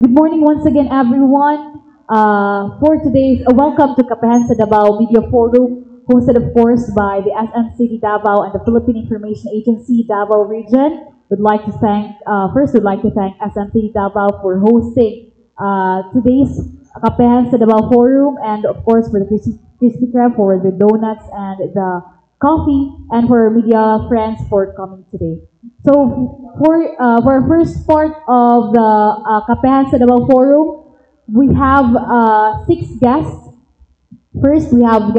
Good morning once again, everyone. For today's welcome to Kapehan sa Davao Media Forum, hosted of course by the SMCD Davao and the Philippine Information Agency Davao Region. Would like to thank SMCD Davao for hosting today's Kapehan sa Davao Forum, and of course for the Krispy Kreme for the donuts and the coffee, and for our media friends for coming today. So for our first part of the Kapehan sa Davao Forum, we have six guests. First, we have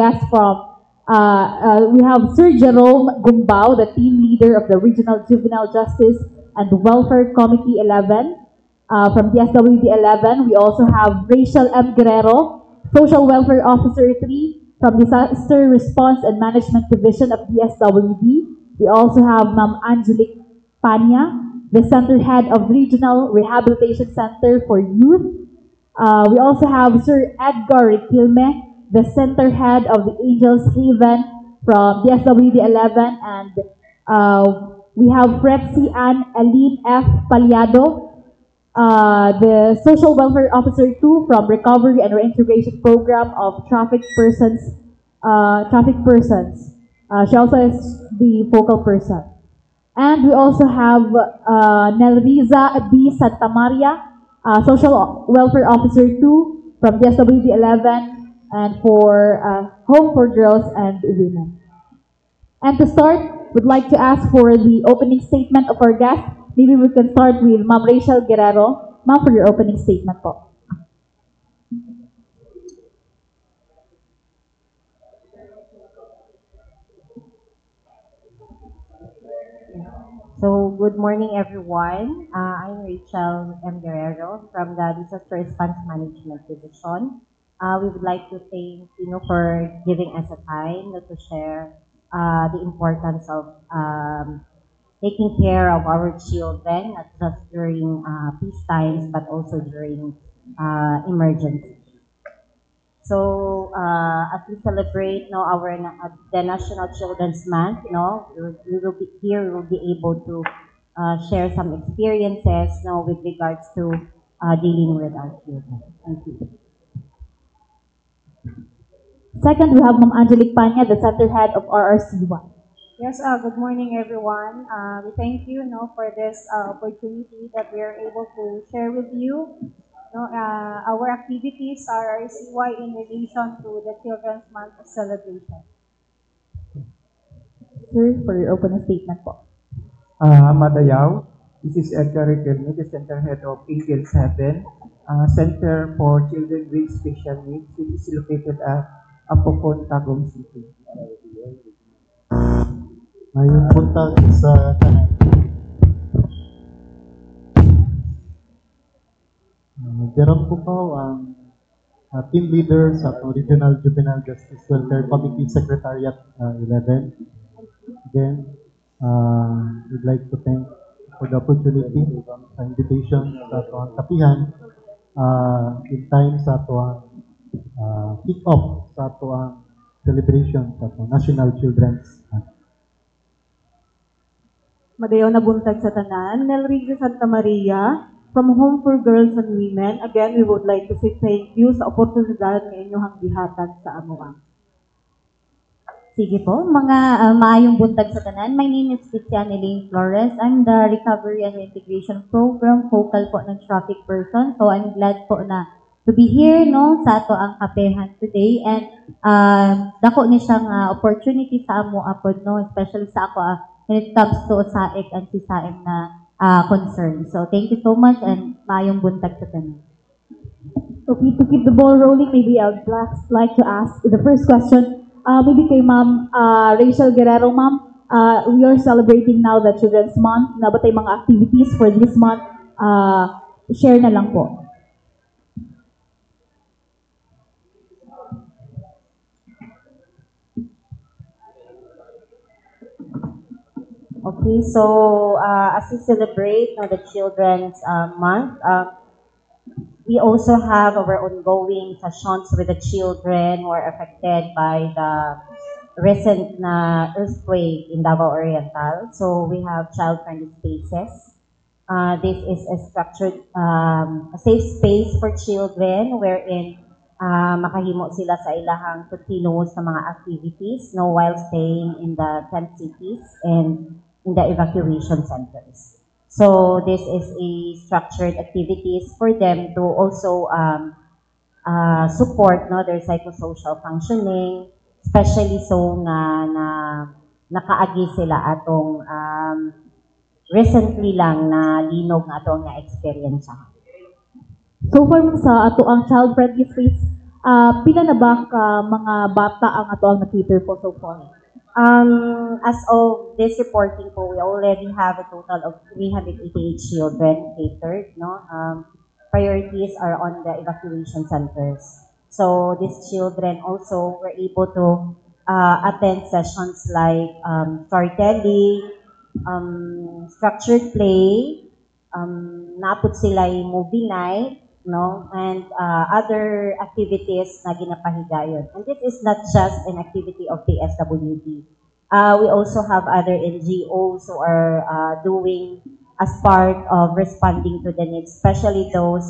Sir Jerome Gumbao, the team leader of the Regional Juvenile Justice and Welfare Committee 11 from DSWD 11. We also have Rachel M. Guerrero, Social Welfare Officer 3 from Disaster Response and Management Division of DSWD. We also have Ma'am Angelique Panya, the Center Head of Regional Rehabilitation Center for Youth. We also have Sir Edgar Riquilme, the Center Head of the Angels Haven from DSWD 11, and we have Prepsi Ann Aline F. Paliado, the Social Welfare Officer 2 from Recovery and Reintegration Program of Traffic Persons. She also is the focal person. And we also have Nelriza B. Santa Maria, Social Welfare Officer 2 from DSWD 11, and for Home for Girls and Women. And to start, we'd like to ask for the opening statement of our guest. Maybe we can start with Ma'am Rachel Guerrero. Ma'am, for your opening statement po. So, good morning everyone. I'm Rachel M. Guerrero from the Disaster Response Management Division. We would like to thank for giving us a time to share the importance of taking care of our children, not just during peace times, but also during emergency. So as we celebrate the National Children's Month, we will be here. We will be able to share some experiences, with regards to dealing with our children. Thank you. Second, we have Ma'am Angelique Panya, the Center Head of RRC1. Yes, good morning everyone. We thank you, for this opportunity that we are able to share with you. Our activities are CY in relation to the Children's Month celebration. Sir, for your opening statement po. Madayaw, this is Edgar Riquelme, the Center Head of Angels Heaven, Center for Children with Special Needs. It is located at Apocon, Tagum City. Mayong buntag sa tanan. Jerome Cupao ang team leader sa Regional Juvenile Justice Welfare Committee Secretariat 11. Again, we'd like to thank for the opportunity sa invitation sa tuwang kapihan in time sa tuwang kick-off sa tuwang celebration sa tuwang National Children's Month. Madayaw na buntag sa tanan, Nelriza Santa Maria, from Home for Girls and Women. Again, we would like to say thank you sa oportunidad nga inyong gihatan sa amuang. Sige po, mga maayong buntag sa tanan. My name is Christiane Elaine Flores. I'm the Recovery and Integration Program focal po ng traffic person. So I'm glad po na to be here sa ato ang kapehan today, and dako ni siyang opportunity sa amo apod especially sa ako when it comes to SAEC and si SAEM na concern. So thank you so much, and maayong buntag sa tanan. Okay, to keep the ball rolling, maybe I'd like to ask the first question. Maybe kay Ma'am Rachel Guerrero, Ma'am. We are celebrating now the Children's Month. Na ba tayo mga activities for this month? Share na lang po. Okay, so as we celebrate the Children's Month, we also have our ongoing sessions with the children who are affected by the recent earthquake in Davao Oriental. So we have child-friendly spaces This is a structured, a safe space for children wherein makahimo sila sa ilahang continuous na mga activities no, while staying in the tent cities and in the evacuation centers. So this is a structured activities for them to also support no, their psychosocial functioning, especially so na nakaagi sila atong recently lang na linog nga atong na experience. So for sa ato ang child-friendly space, pila na ba ka mga bata ang ato ang na-cater po so far? As of this reporting po, we already have a total of 388 children catered. No? Priorities are on the evacuation centers. So these children also were able to attend sessions like storytelling, structured play, naput sila yung movie night, no, and other activities na ginapahigayon. And this is not just an activity of the SWD. We also have other NGOs who are doing as part of responding to the needs, especially those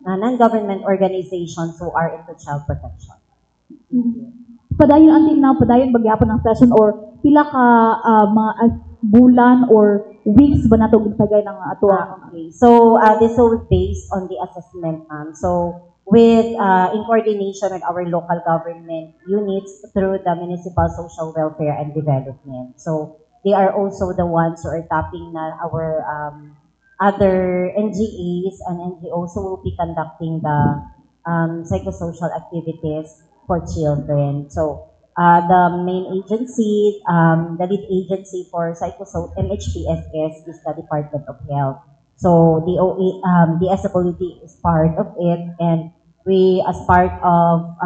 non-government organizations who are into child protection. Padayon until now, padayon bagyapon ng session or pila ka mga bulan or weeks ba nato gipagay ng ato ang Okay. So this will be based on the assessment. So with in coordination with our local government units through the Municipal Social Welfare and Development. So they are also the ones who are tapping na our other NGAs and NGOs who will be conducting the psychosocial activities for children. So the main agency, the lead agency for psychosocial MHPSS is the Department of Health. So the SWD is part of it, and we, as part of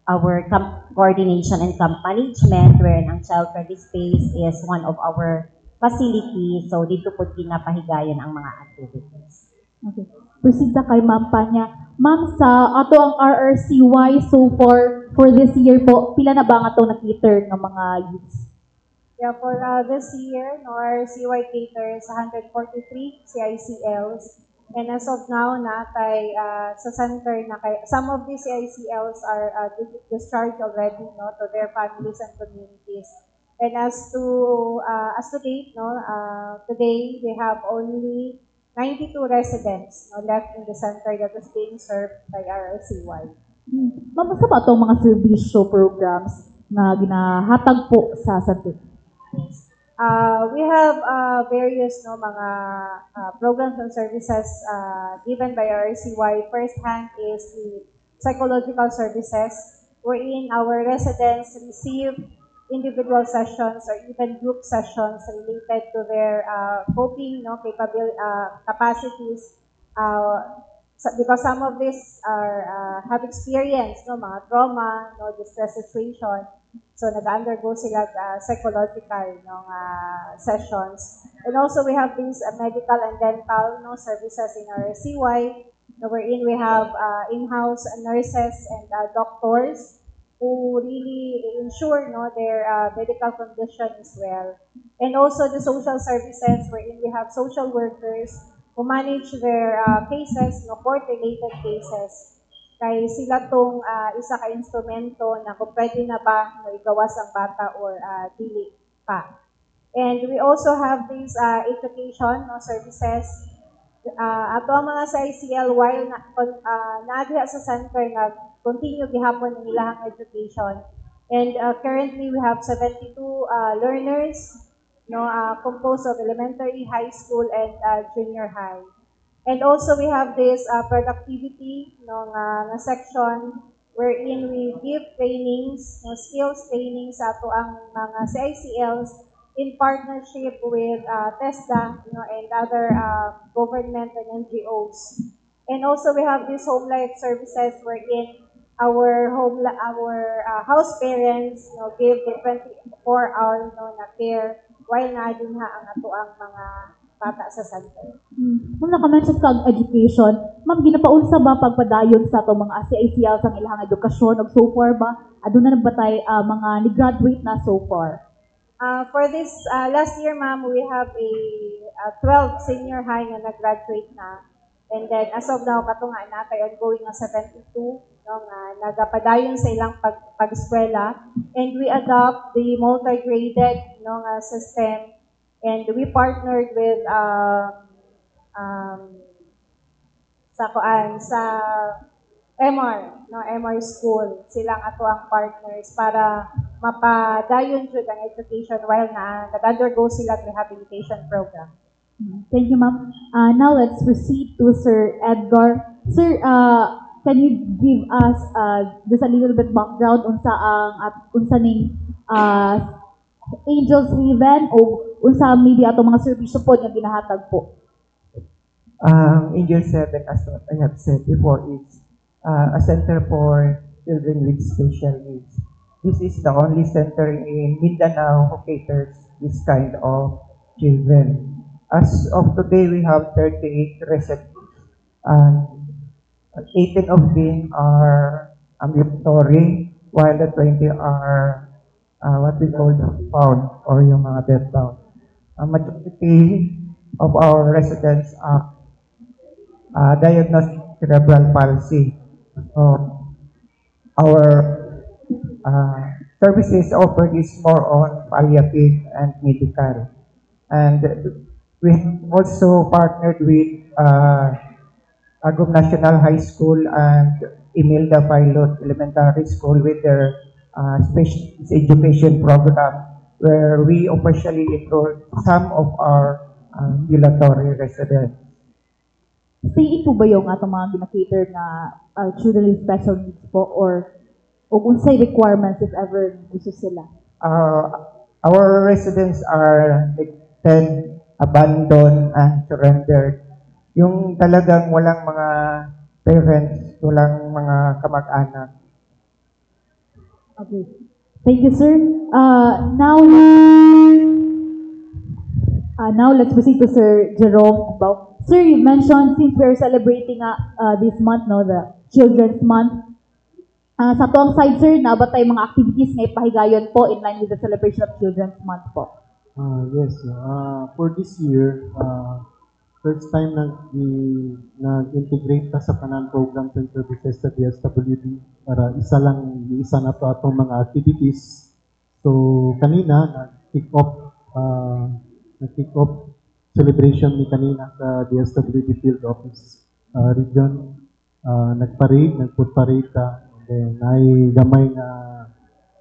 our camp coordination and camp management, wherein ang child-friendly space is one of our facilities. So dito po ginapahigayon ang mga activities. Okay. Proceed na kay Ma'am Panya. Ma'am, sa ato ang RRCY so far for this year po, pila na ba ang ato na-cater ng mga youths? Yeah, for this year, no, our CY caters 143 CICLs. And as of now, natay sa center na kay some of these CICLs are discharged already, no, to their families and communities. And as to date, no, today we have only 92 residents, no, left in the center that is being served by RRCY. Ma'am, sa ba itong mga servisyo programs na ginahatag po sa center? We have various no, mga programs and services given by RCY. First hand is the psychological services, wherein our residents receive individual sessions or even group sessions related to their coping no, capacities. Because some of these are have experienced no, mga trauma, no, distress situation. So nag-undergo sila psychological no, sessions. And also we have these medical and dental no, services in our CY, wherein we have in-house nurses and doctors who really ensure no, their medical condition as well. And also the social services, wherein we have social workers who manage their cases, no, court-related cases. Kay sila tong isa ka instrumento na kung pwede na ba no, igawas ang bata or dili pa. And we also have these education no, services. Ato ang mga sa ICL while naadya sa center na continue gihapon ang ilang education. And currently we have 72 learners no, composed of elementary, high school, and junior high. And also we have this productivity no, nga section wherein we give trainings, no, skills trainings sa ato ang mga CICLs in partnership with TESDA and other government and NGOs. And also we have these home life services wherein our house parents give the 24-hour na care while naadin ang ato ang mga bata sa center. Ma'am, naka-mention ka ang education. Ma'am, ginapaunsa ba pagpadayon sa itong mga CICL sa ilang edukasyon o so far ba? Doon na nagbatay mga ni-graduate na so far? For this last year, ma'am, we have a 12 senior high nga nag-graduate na. And then, as of now, katunga natay ongoing nga 72, no, nga nagapadayon sa ilang pag-eskwela. And we adopt the multi-graded, no, nga system. And we partnered with sa MR, no, MR School. Silang ato ang partners para mapadayon jud ang education while nag-undergo sila rehabilitation program. Thank you, ma'am. Now let's proceed to Sir Edgar. Sir, can you give us just a little bit background unsa ang at unsa ning Angels Haven o unsa media ato mga serbisyo po nga ginahatag po? Angel 7, as what I have said before, is a center for children with special needs. This is the only center in Mindanao who caters this kind of children. As of today, we have 38 residents, and 18 of them are ambulatory, while the 20 are what we call the found, or yung mga death-bound. A majority of our residents are diagnosed cerebral palsy. Our services offered is more on palliative and medical. And we have also partnered with Agum National High School and Imelda Pilot Elementary School with their special education program, where we officially enrolled some of our ambulatory residents. Stay po ba yung atong mga gina-cater na children with special needs po or unsay requirements if ever gusto sila? Our residents are neglected, abandoned, and surrendered. Yung talagang walang mga parents, walang mga kamag-anak. Okay. Thank you, sir. Now let's proceed to Sir Jerome. Sir, you mentioned since we're celebrating this month, no, the Children's Month. Sa tuwang side, sir, naabot tayo mga activities na ipahigayon po in line with the celebration of Children's Month po. Yes. For this year, first time nag-integrate ta sa Kanan Programs and Services sa DSWD para isa na to atong mga activities. So kanina nag-kick off celebration ni kanina sa DSWD Field Office region. Nag-food parade ta, and then ay gamay na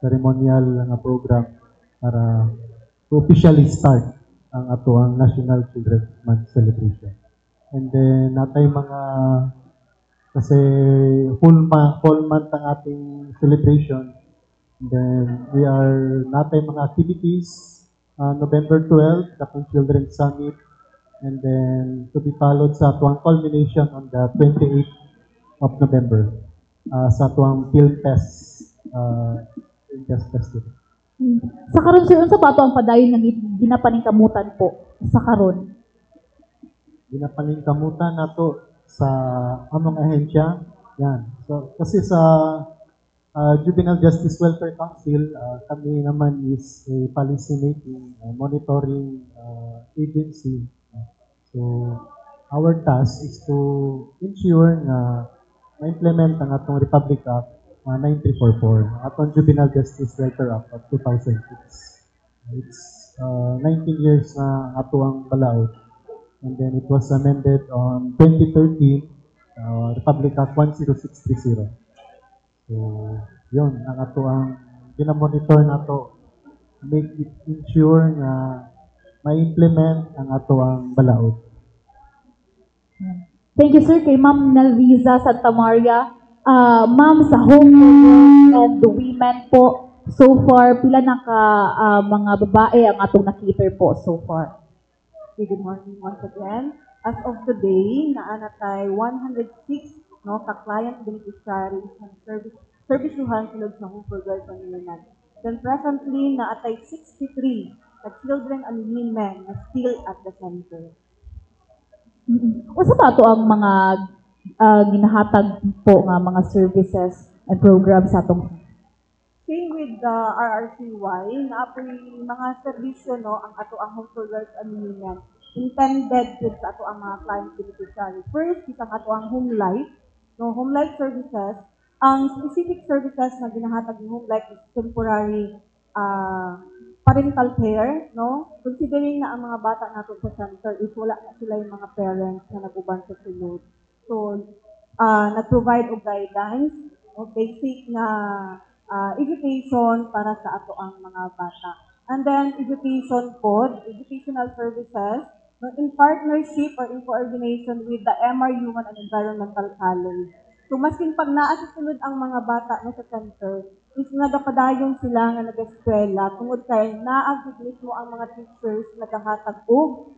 ceremonial nga program para to officially start ang atoang National Children's Month celebration. And then natay mga kasi full month ang ating celebration. And then we are natay mga activities. November 12, the Children's Summit, and then to be followed sa atuang culmination on the 28th of November sa atuang Film Fest Festival. Sa karon, sir, unsa pa ato ang padayon nga ginapaningkamutan po sa karon? Ginapaningkamutan nato sa among ahensya. Yan. So kasi sa Juvenile Justice Welfare Council, kami naman is a policy-making, monitoring agency. So, our task is to ensure na ma-implement ang atong Republic Act 9344, atong Juvenile Justice Welfare Act of 2006. It's 19 years na ato ang balaod. And then it was amended on 2013, Republic Act 10630. So, yun, ang ato ang ginamonitor nato, make it ensure na ma-implement ang ato ang balaod. Thank you, sir, kay Ma'am Nelviza Santa Maria. Ma'am, sa home and the women po, so far, pila na ka mga babae ang atong nakiter po so far? Good morning once again. As of today, naanatay 106 no ka-client beneficiaries ng servisyuhan sulod sa Home for Girls and Women. Then presently, naatay 63 na children and women na still at the center. Unsa pa ato ang mga ginahatag po nga mga services and programs sa atong? Same with the RRCY, naapoy mga serbisyo no ang ato ang Home for Girls and Women. intended jud sa ato ang mga client beneficiary. First, isa ka ato ang home life, no, home life services. Ang specific services na ginahatag ng home life is temporary parental care, no? Considering na ang mga bata nato sa center is wala na sila yung mga parents na nag-uban sa sulod. So, nag-provide og guidance, o basic na education para sa ato ang mga bata. And then, educational services, no, in partnership or in coordination with the MR Human and Environmental College. So, maskin pag naa sa sulod ang mga bata no, sa center, is nagapadayon sila nga nag-eskwela tungod kay naagid mismo ang mga teachers nagahatag og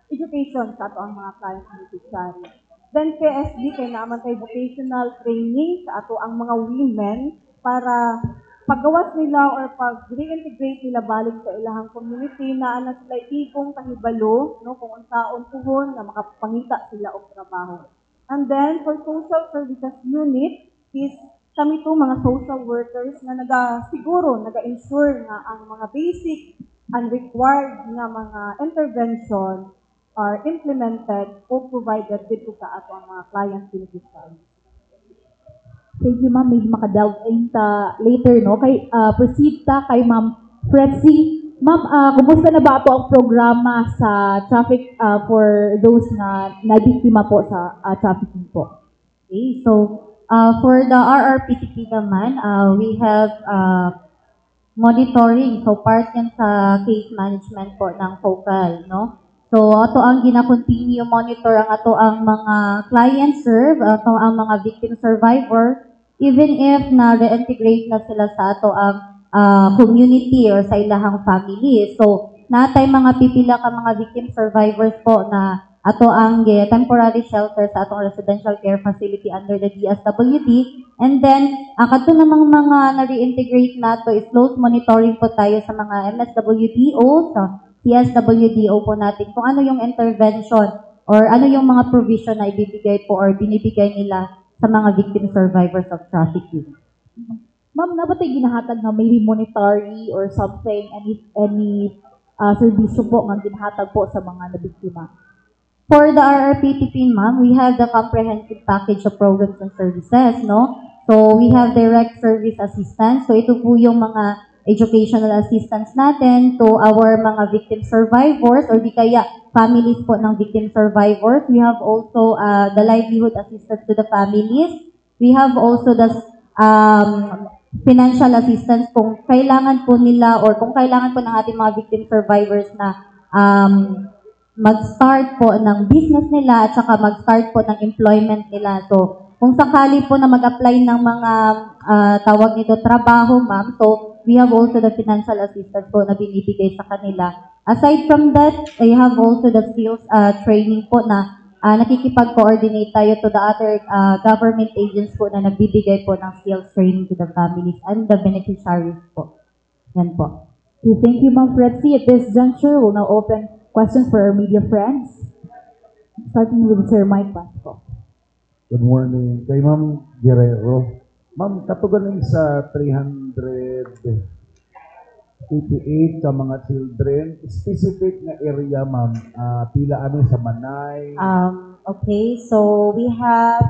education sa ato ang mga client beneficiary. Then KSD kay naman kay vocational training sa ato ang mga women para paggawas nila or pag-reintegrate nila balik sa ilahang community na ana sila igong kahibalo no kung unsaon tuhon na makapangita sila og trabaho. And then for social services unit is kami to mga social workers na naga-ensure na ang mga basic and required na mga intervention are implemented o provided dito sa ato ang mga client beneficiaries. Thank you, ma'am. May makadelve in ta later, no? Proceed ta kay Ma'am Fretzy. Ma'am, kumusta na ba ito ang programa sa traffic for those na nabiktima po sa trafficking po? Okay, so for the RRPTP naman, we have monitoring. So part yan sa case management po ng focal, no? So ato ang gina-continue monitor ang ato ang mga client serve, ato ang mga victim survivor, even if na reintegrate na sila sa ato ang community or sa ilahang family. So natay mga pipila ka mga victim survivors po na ato ang temporary shelter sa atong residential care facility under the DSWD. And then, ang kato namang mga na-reintegrate nato is close monitoring po tayo sa mga MSWDO, sa CSWDO po natin kung ano yung intervention or ano yung mga provision na ibibigay po or binibigay nila sa mga victim survivors of trafficking. Ma'am, na ba tayo ginahatag na maybe monetary or something, any servisyo po nga ginahatag po sa mga nabiktima? For the RRPTP, ma'am, we have the comprehensive package of programs and services, no? So, we have direct service assistance. So, ito po yung mga educational assistance natin to our mga victim survivors or di kaya families po ng victim survivors. We have also the livelihood assistance to the families. We have also the financial assistance kung kailangan po nila or kung kailangan po ng ating mga victim survivors na mag-start po ng business nila at saka mag-start po ng employment nila. So, kung sakali po na mag-apply ng mga tawag nito trabaho, ma'am, so we have also the financial assistance po na binibigay sa kanila. Aside from that, we have also the skills training po na nakikipag-coordinate tayo to the other government agents po na nagbibigay po ng skills training to the families and the beneficiaries po. Yan po. Okay, thank you, Ma'am Fretzy. At this juncture, we'll now open questions for our media friends. Starting with Sir Mike Pasco. Good morning. Kay Ma'am Guerrero. Ma'am, katugaling sa 388 sa mga children, specific na area, ma'am, pila ano sa Manay? Okay, so we have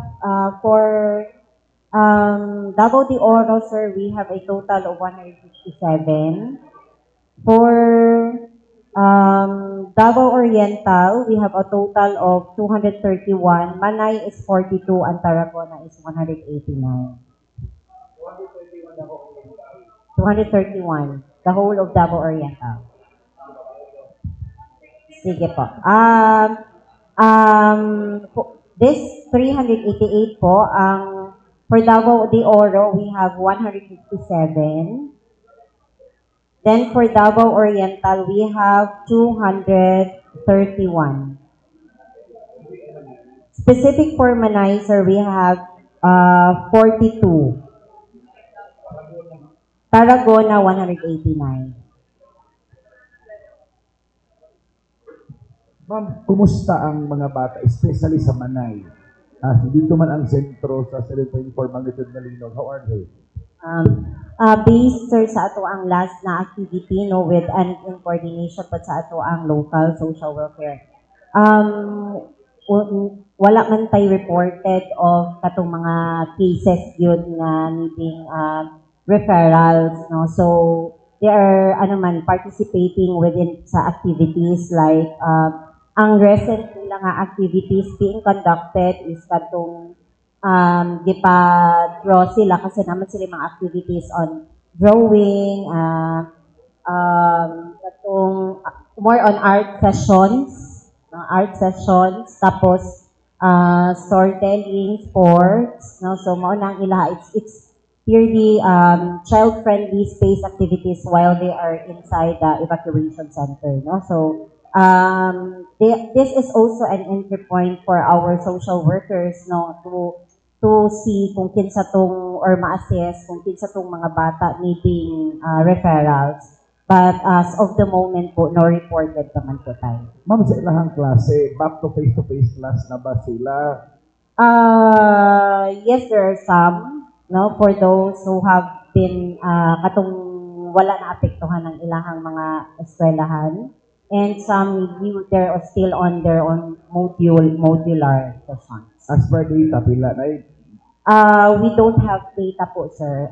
for Davao de Oro, sir, we have a total of 157. For Davao Oriental, we have a total of 231. Manay is 42 and Tarragona is 189. 231. The whole of Davao Oriental. Sige po. This 388 po, for Davao de Oro, we have 157. Then for Davao Oriental, we have 231. Specific for Manay, sir, we have 42. Tarragona, 189. Ma'am, kumusta ang mga bata, especially sa Manay? Dito man ang sentro sa 7.4 magnitude na linog. How are they? Based sir sa ato ang last na activity no with and in coordination pa sa ato ang local social welfare. Wala man tay reported of katong mga cases yun nga needing referrals no. So they are ano man participating within sa activities like ang recent nila nga activities being conducted is katong gipa-draw sila kasi naman sila mga activities on drawing, katong more on art sessions, tapos storytelling, sports, no? So mao nang ila it's purely child-friendly space activities while they are inside the evacuation center, no? So this is also an entry point for our social workers, no, to see kung kinsa tong or ma-assess kung kinsa tong mga bata needing referrals. But as of the moment po, no reported naman po tayo. Ma'am, sa ilahang klase, back to face-to-face class na ba sila? Yes, there are some, no, for those who have been katong wala na apektuhan ng ilahang mga eskwelahan. And some they're still on their own modular sessions. As per data, pila na We don't have data po, sir,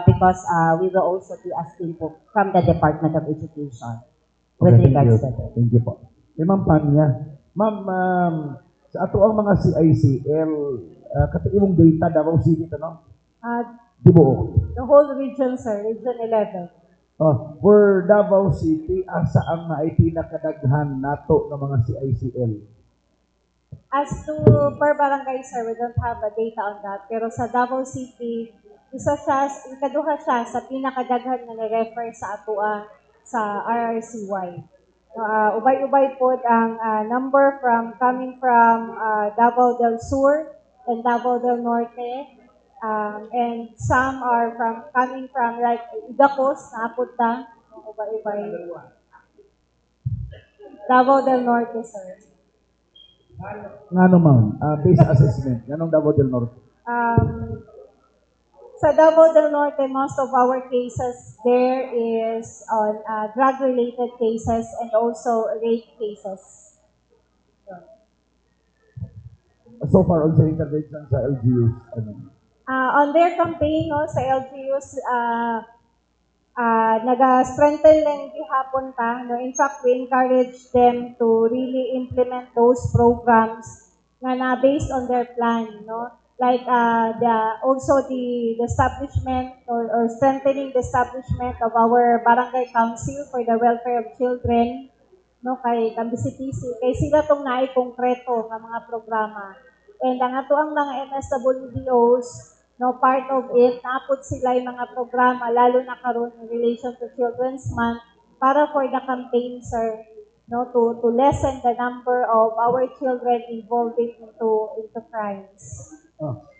because we will also be asking po from the Department of Education with Okay, regards to that. Thank you po. Ma'am Panya. Ma'am, sa ato ang mga CICL, kato imong data, Davao City, no? Dibuo. The whole region, sir, Region 11. For Davao City, asa ang naay pinakadaghan nato ng mga CICL? As to per barangay, sir, we don't have a data on that. Pero sa Davao City, ikaduha siya sa pinakadaghan na na-refer sa atua sa RRCY. Ubay-ubay po ang number coming from Davao del Sur and Davao del Norte. And some are coming from like Igacos, napunta, ubay-ubay. Davao del Norte, sir. Ngano ma'am? Base assessment. Nganong Davao del Norte? Sa Davao del Norte, most of our cases there is on drug-related cases and also rape cases. So far, on sa intervention sa LGUs, On their campaign no, sa LGUs, naga-strengthen lang gihapon pa. No? In fact, we encourage them to really implement those programs na based on their plan. No? Like also the establishment or strengthening the establishment of our barangay council for the welfare of children, no, kay Kambisi-PC, kay sila tong naay konkreto nga mga programa. And ang ato ang mga MSWDOs, no, part of it, naapod sila yung mga programa, lalo na karon in relation to Children's Month, para for the campaign, sir, no, to lessen the number of our children involved into crimes.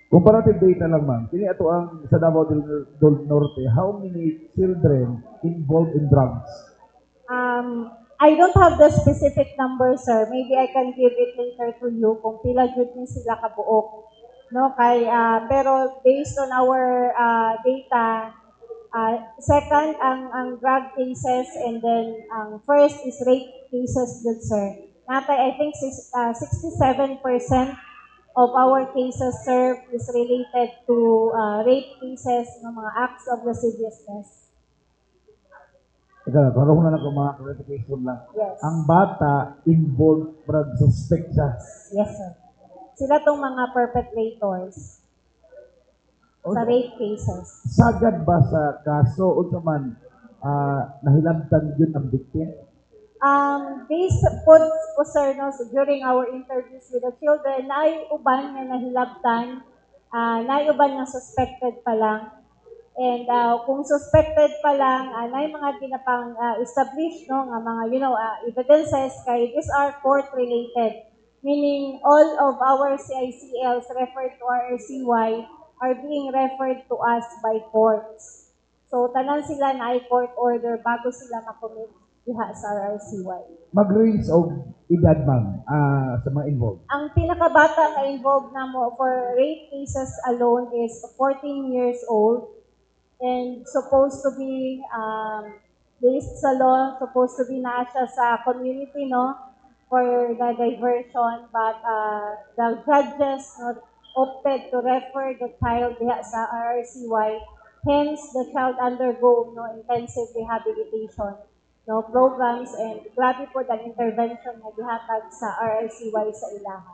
Comparative data lang ma'am. Kini ato ang sa Davao del Norte, how many children involved in drugs? I don't have the specific number, sir. Maybe I can give it later to you kung pila jud ni sila kabuok. No, pero based on our data, second ang drug cases and then first is rape cases jud, sir. Natay I think 67% of our cases, sir, is related to rape cases, ng mga acts of lasciviousness. Teka, parang na lang mga clarification lang. Yes. Ang bata involved drug suspect siya. Yes, sir. Sila tong mga perpetrators sa rape cases. Sagad ba sa kaso o man nahilabtan yun ang victim? Based po, sir, no, so during our interviews with the children, naay uban nga nahilabtan, naay uban nga suspected pa lang. And kung suspected pa lang, naay mga ginapang established, no, nga mga, evidences, kay these are court-related. Meaning, all of our CICLs referred to RRCY are being referred to us by courts. So, tanan sila na ay court order bago sila makomit diha sa RRCY. Mag-range of edad ma'am sa mga involved? Ang pinakabata na involved na mo for rape cases alone is 14 years old. and supposed to be based sa law, supposed to be na siya sa community, no, for the diversion, but the judges, no, opted to refer the child diha sa RRCY. Hence, the child undergo, no, intensive rehabilitation, no, programs, and grabe po ang intervention na gihatag sa RRCY sa ilaha.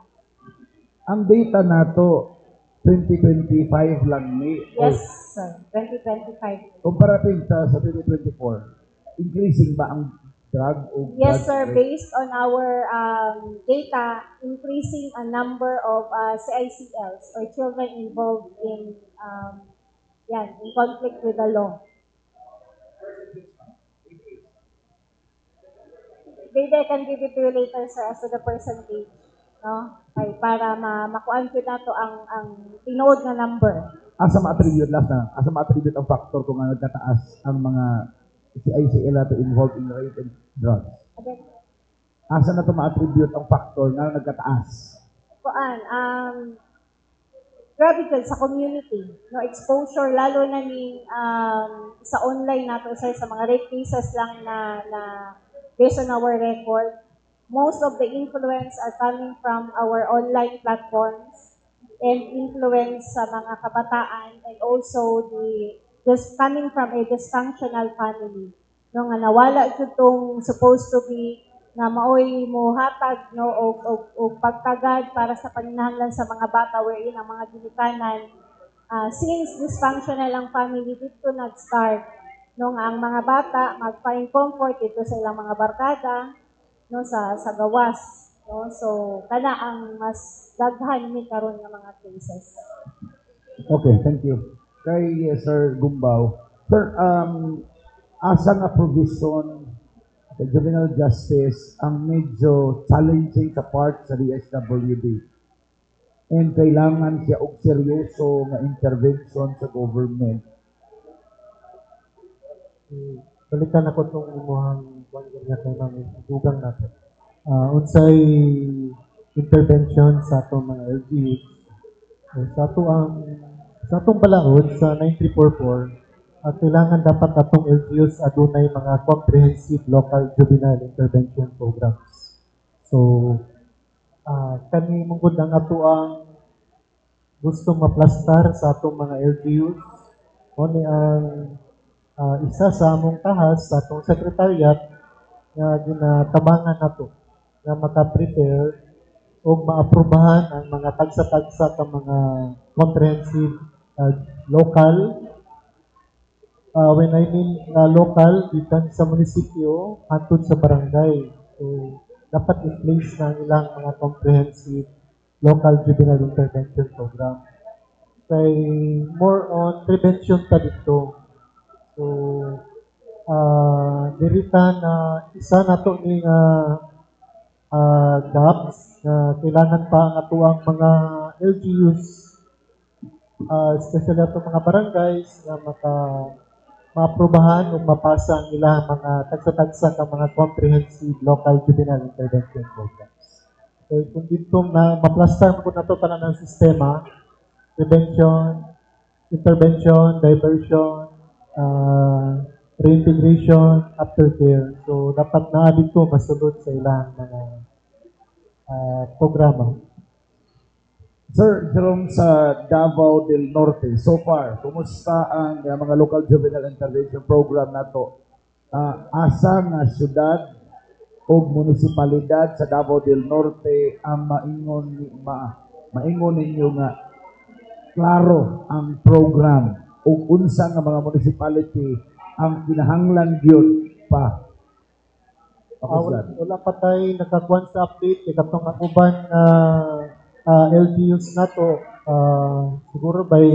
Ang data nato 2025 lang ni. Yes, sir. 2025. Comparative sa 2024, increasing ba ang drug o Yes, drug sir. rate? Based on our data, increasing a number of CICLs or children involved in in conflict with the law. Maybe I can give it to you later, sir, as to the percentage, no? Ay, para makuan ko na to ang tinood na number. Asa ma-attribute last na? Asa ma-attribute ang factor kung ano nagkataas ang mga CICL na to involved in rape and drugs? Again, Asa na to ma-attribute ang factor na nagkataas? kuan, grabe dyan sa community, no, exposure, lalo na ni sa online nato, sir, sa mga rape cases lang na based on our record, most of the influence are coming from our online platforms and influence sa mga kabataan, and also just coming from a dysfunctional family, no, nga nawala jud tong supposed to be na maoy mo hatag, no, o pagtagad para sa paninahanglan sa mga bata wherein ang mga ginikanan since dysfunctional ang family dito nag-start, no, nga ang mga bata mag-find comfort dito sa ilang mga barkada, no, sa gawas, no, so kana ang mas daghan ni karon nga mga cases. Okay, thank you. Kay Sir Gumbaw. Sir, asa nga provision sa juvenile justice ang medyo challenging sa part sa DSWD? And kailangan siya og seryoso nga intervention sa government. Balikan ako itong imuhang niya kay Mami, dugang natin. Unsay intervention sa atong mga LGUs. Sa atong balaod sa 9344, kailangan dapat atong LGUs adunay mga comprehensive local juvenile intervention programs. So, kani mungkod ang ato ang gusto maplastar sa atong mga LGUs. Ni ang isa sa among tahas sa atong secretariat nga ginatabangan nato nga maka-prepare o maaprubahan ang mga tagsa-tagsa ka mga comprehensive local. When I mean local, gikan sa munisipyo, hantod sa barangay. So, dapat in-place na ilang mga comprehensive local juvenile intervention program. Kay more on prevention pa dito. So, dirita na isa na to ni gaps na kailangan pa ang atuang mga LGUs, especially ato mga barangays na maaprubahan o mapasa ang ilang mga tagsa-tagsa ng mga comprehensive local juvenile intervention programs. So, kung dito na maplastar mo na ito para ng sistema, prevention, intervention, diversion, reintegration, aftercare. So, dapat na dito masulod sa ilang mga programa. Sir, Jerome, sa Davao del Norte, so far, kumusta ang mga local juvenile intervention program nato? Asa nga syudad o munisipalidad sa Davao del Norte ang maingon ninyo nga klaro ang program o unsa nga mga municipality ang kinahanglan gyud pa? Wala pa tayo nakakuan sa update katong ang uban LGUs nato, siguro by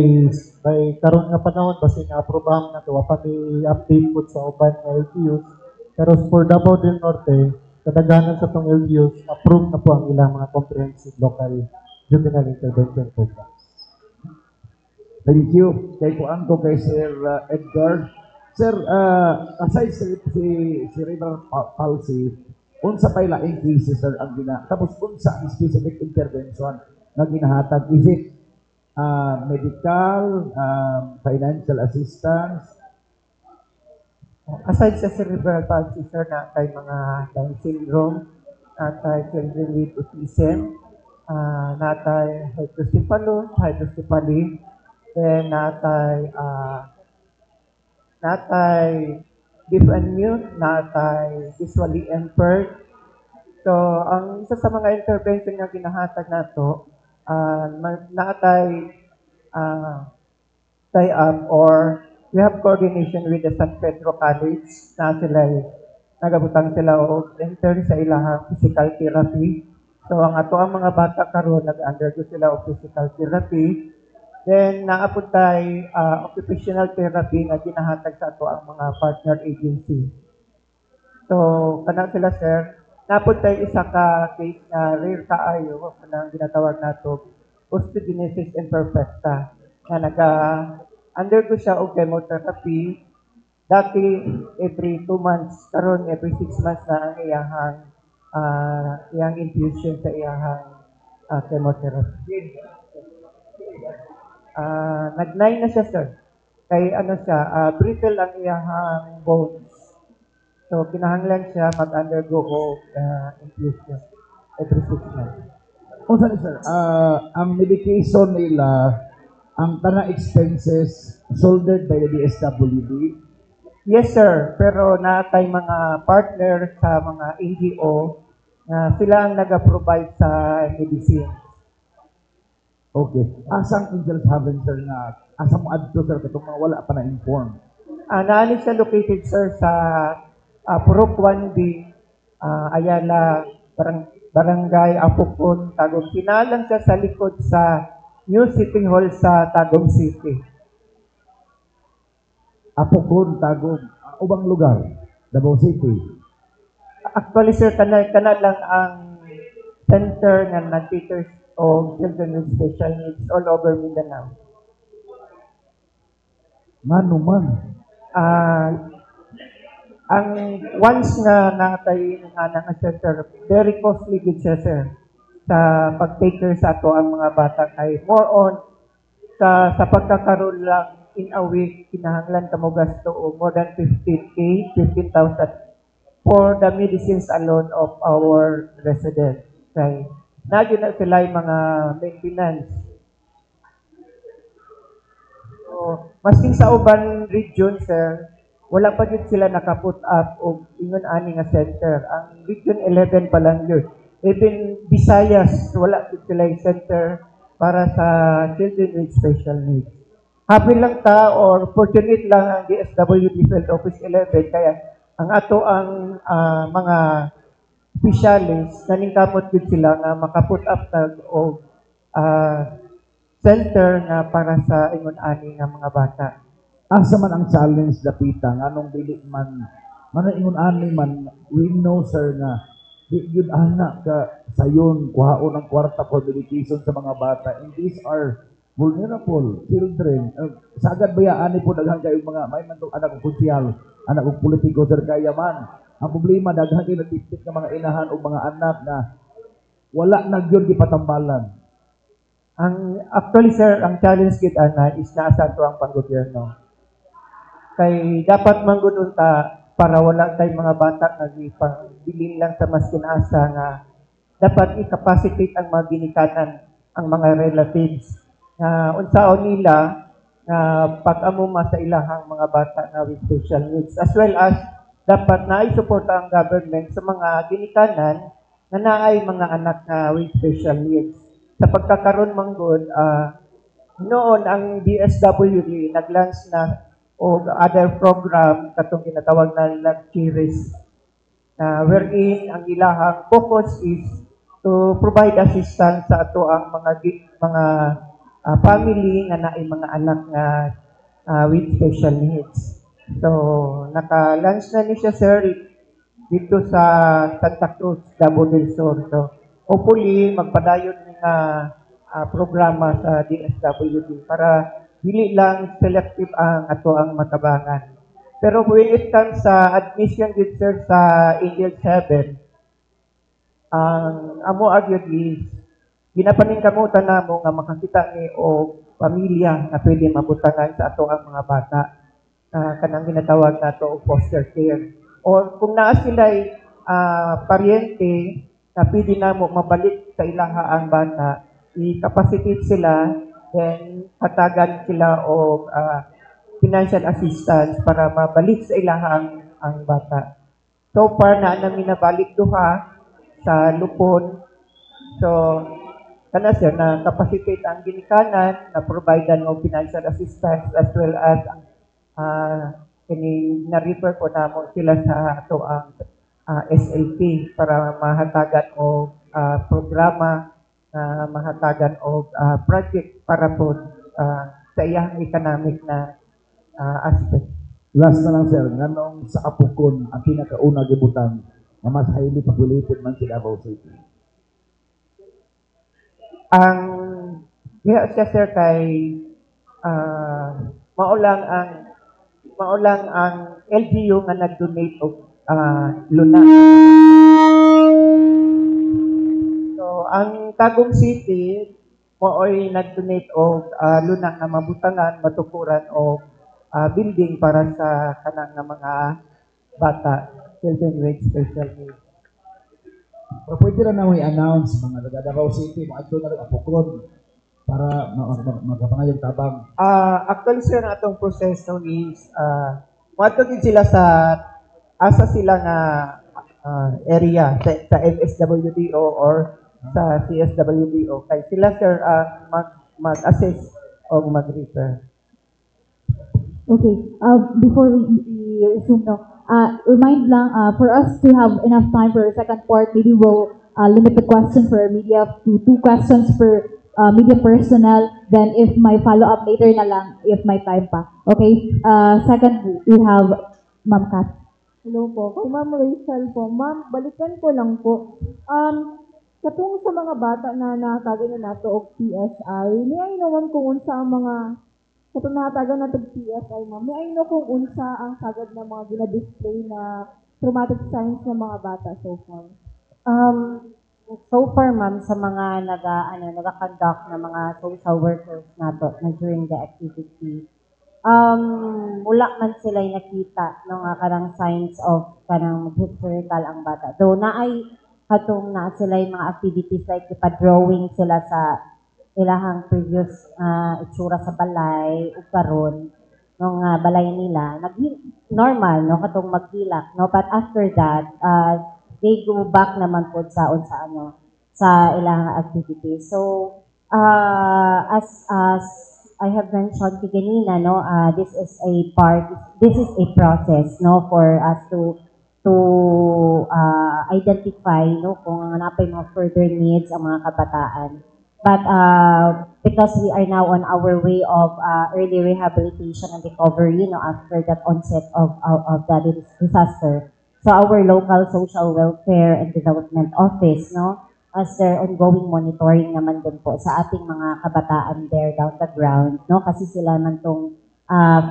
karon nga panahon basta na-aprobahan nato wa pa may update po sa uban LGUs, pero for Davao del Norte kadaghanan sa tong LGUs approved na po ang ilang mga comprehensive local juvenile intervention programs. Thank you. Kay kuan ko kay Sir Edgar. Sir, aside si cerebral palsy, unsa pay laing cases, sir, ang tapos unsa ang specific intervention na ginahatag? Is it medical, financial assistance. Aside sa cerebral palsy, sir, na kay mga Down syndrome, natay children with autism, natay hydrocephaly, then natay deaf and mute, natay visually impaired. So, ang isa sa mga intervention nga ginahatag nato, natay tie-up or we have coordination with the San Pedro College na sila nagabutang sila o enter sa ilahang physical therapy. So ang ato ang mga bata karon nag-undergo sila og physical therapy. Then naapod tay occupational therapy nga ginahatag sa ato ang mga partner agency. So kana sila sir, naapod tay isa ka case na rare kaayo kanang ginatawag nato osteogenesis imperfecta na undergo siya og chemotherapy. Dati every 2 months, karon every 6 months na ang iyang infusion sa iyang chemotherapy. Nag-9 na siya, sir. Kay ano siya, brittle ang iyang bones. So, kinahanglan siya mag-undergo og infusion every 6 months. O sorry sir, ang medication nila, ang tanang expenses shouldered by the DSWD. Yes, sir. Pero natay mga partner sa mga NGO na sila ang nag-provide sa medicine. Okay. Asang Angels Haven sir na, asang mo adto sir, katong mga wala pa na-inform. Naani siya located, sir, sa Purok 1B, Ayala, Barangay Apukon, Tagum. Pinalang siya sa likod sa New City Hall sa Tagum City. Apukon, Tagum, ubang lugar, Davao City. Actually, sir, kana lang ang center nga nag-caters o children with special needs all over Mindanao. Manuman. Ang once nga natay nga center, very costly gid siya, sir, sa pag-take sa ato ang mga bata kay more on sa pagkakaroon lang in a week kinahanglan kamo gasto o more than 15,000 for the medicines alone of our residents. Kay nagyo na sila yung mga maintenance. So, masking sa uban region, sir, wala pa yun sila nakaput up o ingon ani nga center. Ang Region 11 pa lang yun. Even Visayas, wala yun sila yung center para sa children with special needs. Happy lang ta or fortunate lang ang DSWD Field Office 11 kaya ang ato ang mga officials naningkamot gid sila nga makaput up og center nga para sa ingon ani nga mga bata. Asa man ang challenge dapita nganong dili man ingon ani man, we know sir na di yun anak ka sayon kuhaon ang kwarta for medication sa mga bata, and these are vulnerable children. Sagad bayaan ni po daghan kayo mga may man anak og konsyal, anak og politiko sir kaya man. Ang problema daghan kayo nagtipit ng mga inahan o mga anak na wala na gyud gipatambalan. Actually, sir, ang challenge gid ana is nasa ato ang panggobyerno. Kay dapat manggudon ta para wala tay mga bata nga gipangbilin lang sa maskin asa nga dapat i-capacitate ang mga ginikanan ang mga relatives na unsaon nila na pag-amuma sa ilahang mga bata na with special needs, as well as dapat na i-suporta ang government sa mga ginikanan na naay mga anak na with special needs. Sa pagkakaroon manggod, noon ang DSWD nag-launch na o other program katong ginatawag na CHIRIS, wherein ang ilahang focus is to provide assistance sa ato ang mga family nga naay mga anak nga with special needs. So, naka-launch na ni siya, sir, dito sa Santa Cruz, Davao del Sur. So, hopefully, magpadayon nga programa sa DSWD para dili lang selective ang ato ang matabangan. Pero when it comes sa admission gid, sir, sa Angels Heaven, ang amo agyud is ginapaningkamutan namo nga makakita ni o pamilya na pwede mabutangan sa ato ang mga bata. Kanang ginatawag nato og foster care. Or kung naa sila'y paryente na pwede na mo mabalik sa ilaha ang bata, i-capacitate sila, then hatagan sila o financial assistance para mabalik sa ilaha ang bata. So far na nang minabalik duha sa Lupon. So kana sir na capacitate ang ginikanan na providean og financial assistance as well as kini na-refer ko namo sila sa ato ang SLP para mahatagan og programa, mahatagan og project para po sa iyang economic na aspect. Last na lang sir, nganong sa Apukon ang pinakauna gibutang na mas highly populated man sa Davao City? Ang diha siya sir kay maulang ang LGU nga nag-donate og luna. So ang Tagum City mo'y nag-donate og luna nga mabutangan, matukuran og building para sa kanang nga mga bata, children with special needs. O pwede rin na i-announce mga taga Davao City, mga ito na rin Apukon para magkapangayong tabang. Actually sir, ang atong proseso is matugid sila sa asa sila nga area sa MSWDO or sa CSWDO. Kay sila sir mag-assess o mag-refer. Okay, before we resume now, remind lang, for us to have enough time for a second part, maybe we'll limit the question for media to 2 questions per media personnel, then if may follow-up later na lang, if may time pa. Okay, second, we have Ma'am Kat. Hello po. Kay Ma'am Rachel po. Ma'am, balikan ko lang po. Katong sa mga bata na nakatagan na nato og PSI, may ay naman kung unsa ang mga katong nakatagan nato og PSI, ma'am. May ay no kung unsa ang sagad na mga gina-display na traumatic signs ng mga bata so far. So far, ma'am, sa mga naga-conduct na mga social workers nato na during the activity, wala man sila nakita ng kanang signs of kanang hysterical ang bata. Though naay katong na sila yung mga activities like ipa-drawing sila sa ilahang previous itsura sa balay o karon ng balay nila, normal no katong maghilak no, but after that they go back naman po sa sa ilang activities. So as I have mentioned kanina no, this is a process no for us to identify no kung napay mga further needs ang mga kabataan. But because we are now on our way of early rehabilitation and recovery, no, after that onset of the disaster, so our local social welfare and development office, no, as their ongoing monitoring naman din po sa ating mga kabataan there down the ground, no, kasi sila man tong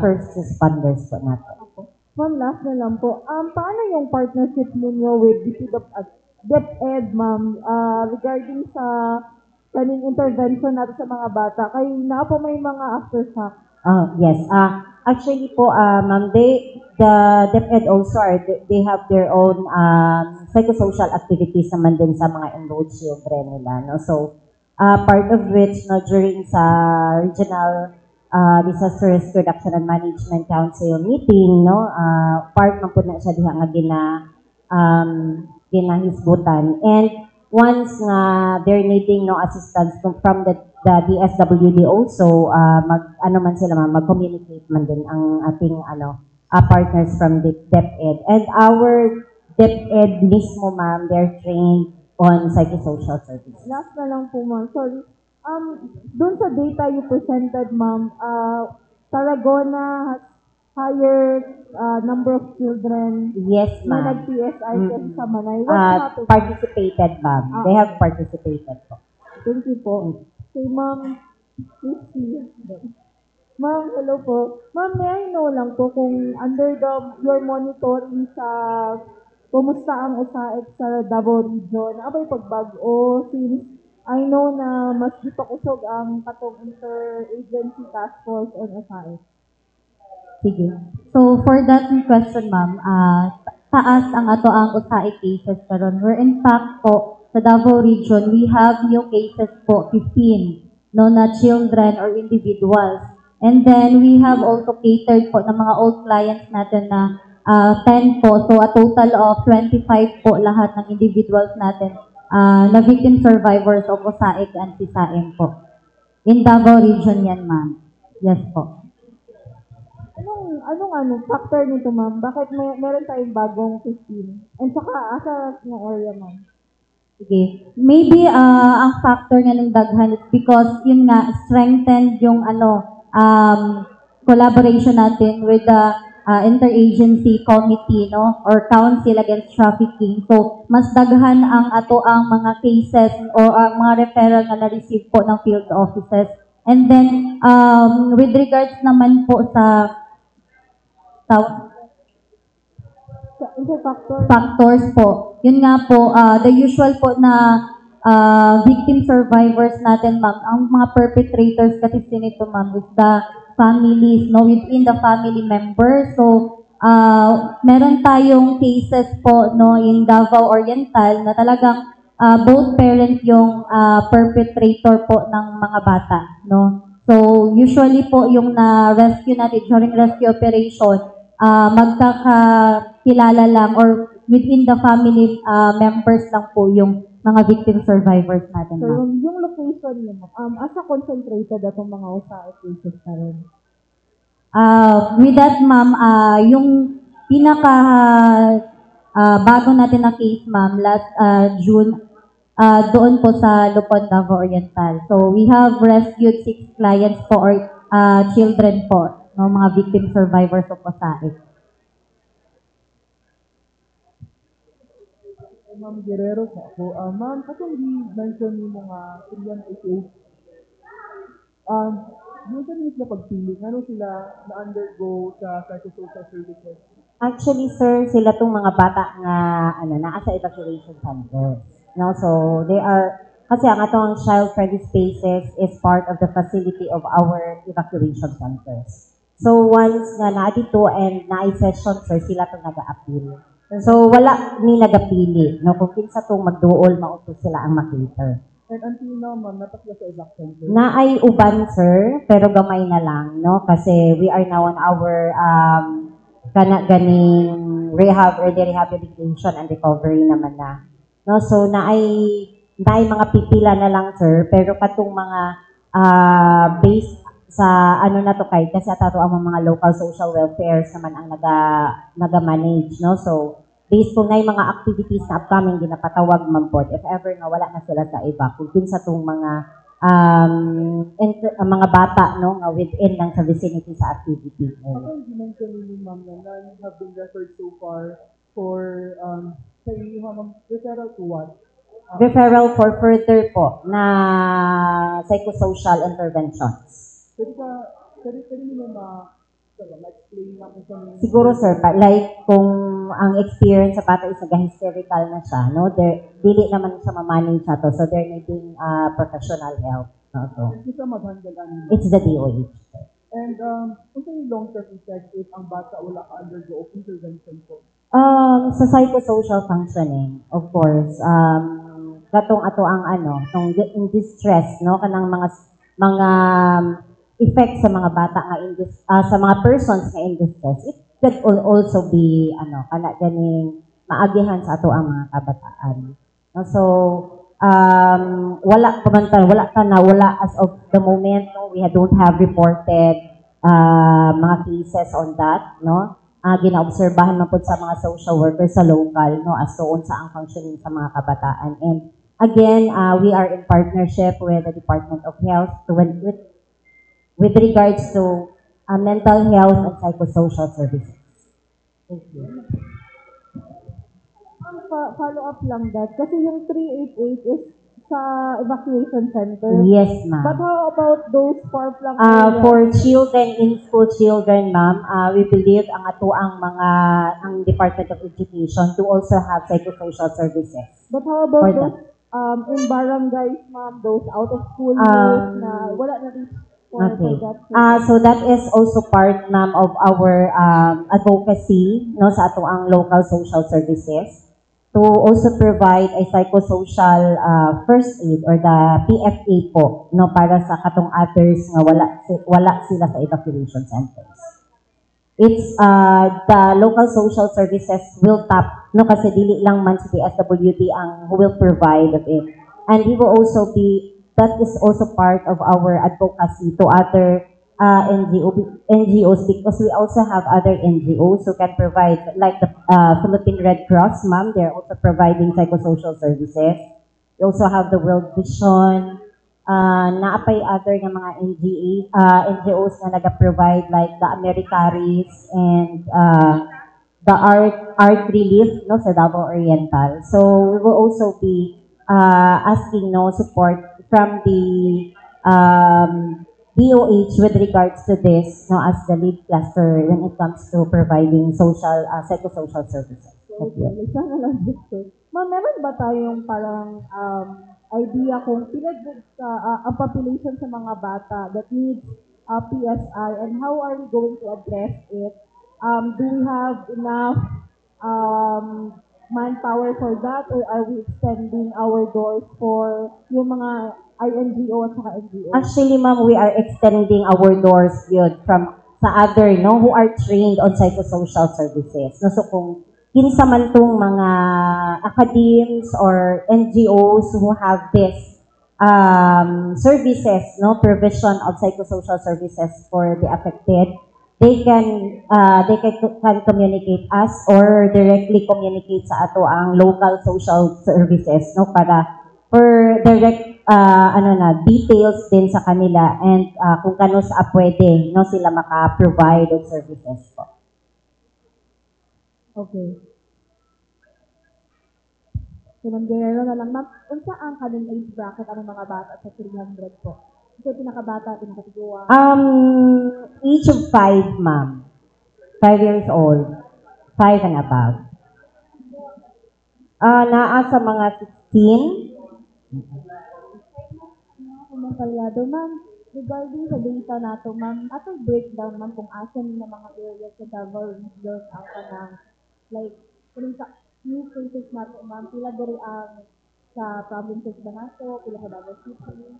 first responders po natin. Ma'am, last na lang po. Paano yung partnership ninyo with DepEd, ma'am, regarding sa kaning intervention natin sa mga bata? Kaya na po may mga aftershock. Yes. Actually po, ma'am, the DepEd also they have their own psychosocial activities naman din sa mga enrolled children nila, no? So, part of which, no, during sa regional Disaster Risk Reduction and Management Council meeting, no, part man po na siya diha nga ginahisgutan. And once nga they're needing no assistance from the DSWD also, mag-communicate man din ang ating partners from the DepEd. And our DepEd mismo, ma'am, they're trained on psychosocial services. Last na lang po, ma'am. Sorry. Doon sa data you presented, ma'am, Tarragona has higher number of children. Yes, na ma'am. nag-PSI sa Manay. What happened? Participated, ma'am. They have participated po. Thank you po. Okay, ma'am. Ma'am, hello po. Ma'am, may I know lang po kung under your monitoring sa kumusta ang USAID sa Davao Region, abay pagbago since I know na mas gusto kusog ang katong interagency task force on SIS. Sige. So, for that question, ma'am, taas ang ato ang USAID cases karon. We're in fact po, sa Davao Region, we have new cases po, 15, no, na children or individuals. And then, we have also catered po ng mga old clients natin na 10 po. So, a total of 25 po lahat ng individuals natin na victim survivors of USAID and CISAIM po. In Davao Region yan, ma'am. Yes po. Anong factor nito, ma'am? Bakit meron tayong bagong 15? And saka, asa nga area, ma'am? Sige. Maybe ang factor nga ng daghan is because yun nga strengthened yung collaboration natin with the interagency committee, no, or council against trafficking. So mas daghan ang ato ang mga cases or mga referral na na-receive po ng field offices. And then with regards naman po sa factors po. Yun nga po, the usual po na victim survivors natin, ma'am. Ang mga perpetrators kasi nito, ma'am, is the families, no, within the family members. So, meron tayong cases po, no, in Davao Oriental na talagang both parents yung perpetrator po ng mga bata, no. So, usually po yung na-rescue natin during rescue operation, magkakakilala lang or within the family members lang po yung mga victim survivors natin. So, yung location niyo, asa concentrated atong mga USAID cases na rin? With that, ma'am, yung pinaka bago natin na case, ma'am, last June, doon po sa Lupon, Davao Oriental. So, we have rescued 6 clients po or children po, no, mga victim survivors of USAID. Ma'am Guerrero sa ako. Ma'am, katong di-mention ni mga Indian case, yung sa nila pagpili, ano sila na-undergo sa psychosocial services? Actually, sir, sila tong mga bata nga naa sa evacuation center. No, so they are kasi ang atong child-friendly spaces is part of the facility of our evacuation centers. So once nga naa dito and naay session, sir, sila tong naga-appeal. So wala ni nagapili, no, kung kinsa tong magduol mauto sila ang makita. And until now, ma'am, natakla sa evacuation center? Naay uban, sir, pero gamay na lang, no, kasi we are now on our ganing early rehabilitation and recovery naman na. No, so naay mga pipila na lang, sir, pero katong mga based sa na to kay kasi ato ang mga local social welfare naman ang naga-manage, no. So based kung nay mga activities na upcoming ginapatawag man po, if ever nga wala na sila sa iba, kung kinsa tong mga bata, no, nga within lang sa vicinity sa activity. Ako yung mention ni ma'am na none have been referred so far for sa iyo, ma'am, referral to what? Referral for further po na psychosocial interventions. Pwede nyo ma-explain na kung saan? Siguro, sir, like kung ang experience sa bata is nag-hysterical na siya, no, dili naman siya ma-manage siya to, so there needing professional help. No, so, it's the DOH. And kung saan yung long-term effect if ang bata wala ka-undergo of intervention po? Sa psychosocial functioning, of course, katong ato ang tong in distress, no, kanang mga effects sa mga bata nga sa mga persons nga in distress, it could also be ganing maagihan sa ato ang mga kabataan. No, so wala as of the moment, no, we don't have reported mga cases on that, no. Ginaobserbahan man po sa mga social workers sa local, no, as to unsa ang functioning sa mga kabataan. And again, we are in partnership with the Department of Health with regards to mental health and psychosocial services. Thank you. Follow up lang that, kasi yung 388 is sa evacuation center. Yes, ma'am. But how about those far-flung for children, in-school children, ma'am, we believe ang Department of Education to also have psychosocial services. But how about those in barangays, ma'am, those out of school youth na wala na rin for Okay. that. So that is also part, ma'am, of our advocacy, no, sa ato ang local social services to also provide a psychosocial first aid or the PFA po, no, para sa katong others nga wala sila sa evacuation centers. It's the local social services will tap, no, kasi dili lang man si DSWD ang who will provide of it. And we will also be, that is also part of our advocacy to other NGOs, because we also have other NGOs who can provide, like the Philippine Red Cross, ma'am, they're also providing psychosocial services. We also have the World Vision, naapay other ng mga NGOs na nag-provide, like the Americaris and the Art Relief, no, sa Davao Oriental. So we will also be asking, no, support from the DOH with regards to this, no, as the lead cluster when it comes to providing social, psychosocial services. Okay, isa na lang dito. Ma'am, meron ba tayong parang idea kung pila ang population sa mga bata that needs PSI and how are we going to address it? Do we have enough manpower for that, or are we extending our doors for yung mga INGO at saka NGO? Actually, ma'am, we are extending our doors yun from sa other, no, who are trained on psychosocial services. No, so kung kinsa man tong mga academies or NGOs who have this services, no, provision of psychosocial services for the affected, they can communicate us or directly communicate sa ato ang local social services, no, para for direct details din sa kanila and kung kano sa pwede, no, sila maka-provide of services po. Okay. So, Ma'am Guerrero na lang, ma'am, unsa ang kaning age bracket ang mga bata sa 300 po? Ito pinakabata, pinakatiguan? Each of 5, ma'am. 5 years old. 5 and above. Naa sa mga 16. Ma'am Palyado, ma'am, regarding sa data nato, ma'am, atong breakdown, ma'am, kung asan na mga areas sa Davao region ang kanang, like, kung sa new cases nato, ma'am, pila diri ang sa provinces ba nato, pila sa Davao City?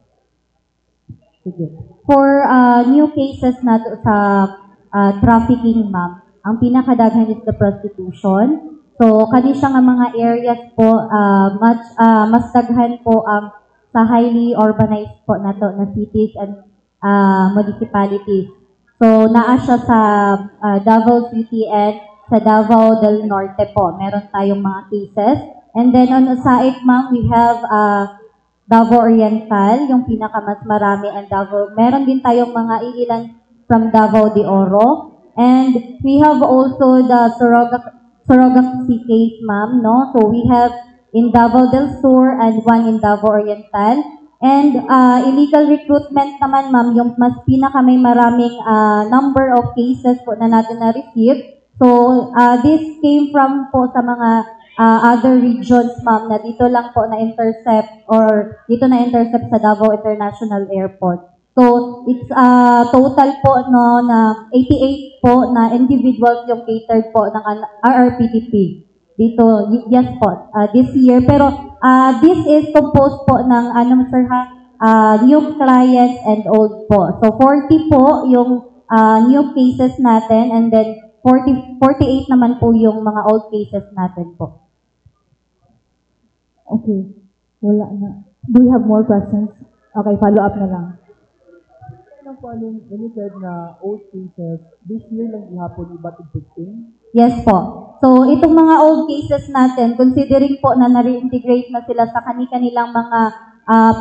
Sige. For new cases nato sa trafficking, ma'am, ang pinakadaghan is the prostitution. So, kani siya nga mga areas po, mas daghan po sa highly urbanized po nato na cities and municipalities. So, naa siya sa Davao City and sa Davao del Norte po. Meron tayong mga cases. And then, on Saik, ma'am, we have Davao Oriental, yung pinakamas marami, and Davao. Meron din tayong mga iilan from Davao de Oro. And we have also the surrogacy case, ma'am, no? So, we have in Davao del Sur and one in Davao Oriental. And illegal recruitment naman, ma'am, yung mas may maraming number of cases po na natin na-receive. So, this came from po sa mga other regions, ma'am, na dito lang po na-intercept or dito na-intercept sa Davao International Airport. So, it's total po, no, na 88 po na individuals yung catered po ng RRPDP. Dito, yes po, this year. Pero, this is composed po ng, sir ha, new clients and old po. So, 40 po yung new cases natin, and then 48 naman po yung mga old cases natin po. Okay. Wala na. Do you have more questions? Okay, follow up na lang. Ano po, when you said na old cases, this year lang ihapon iba't existing? Yes po. So, itong mga old cases natin, considering po na na-reintegrate na sila sa kanilang mga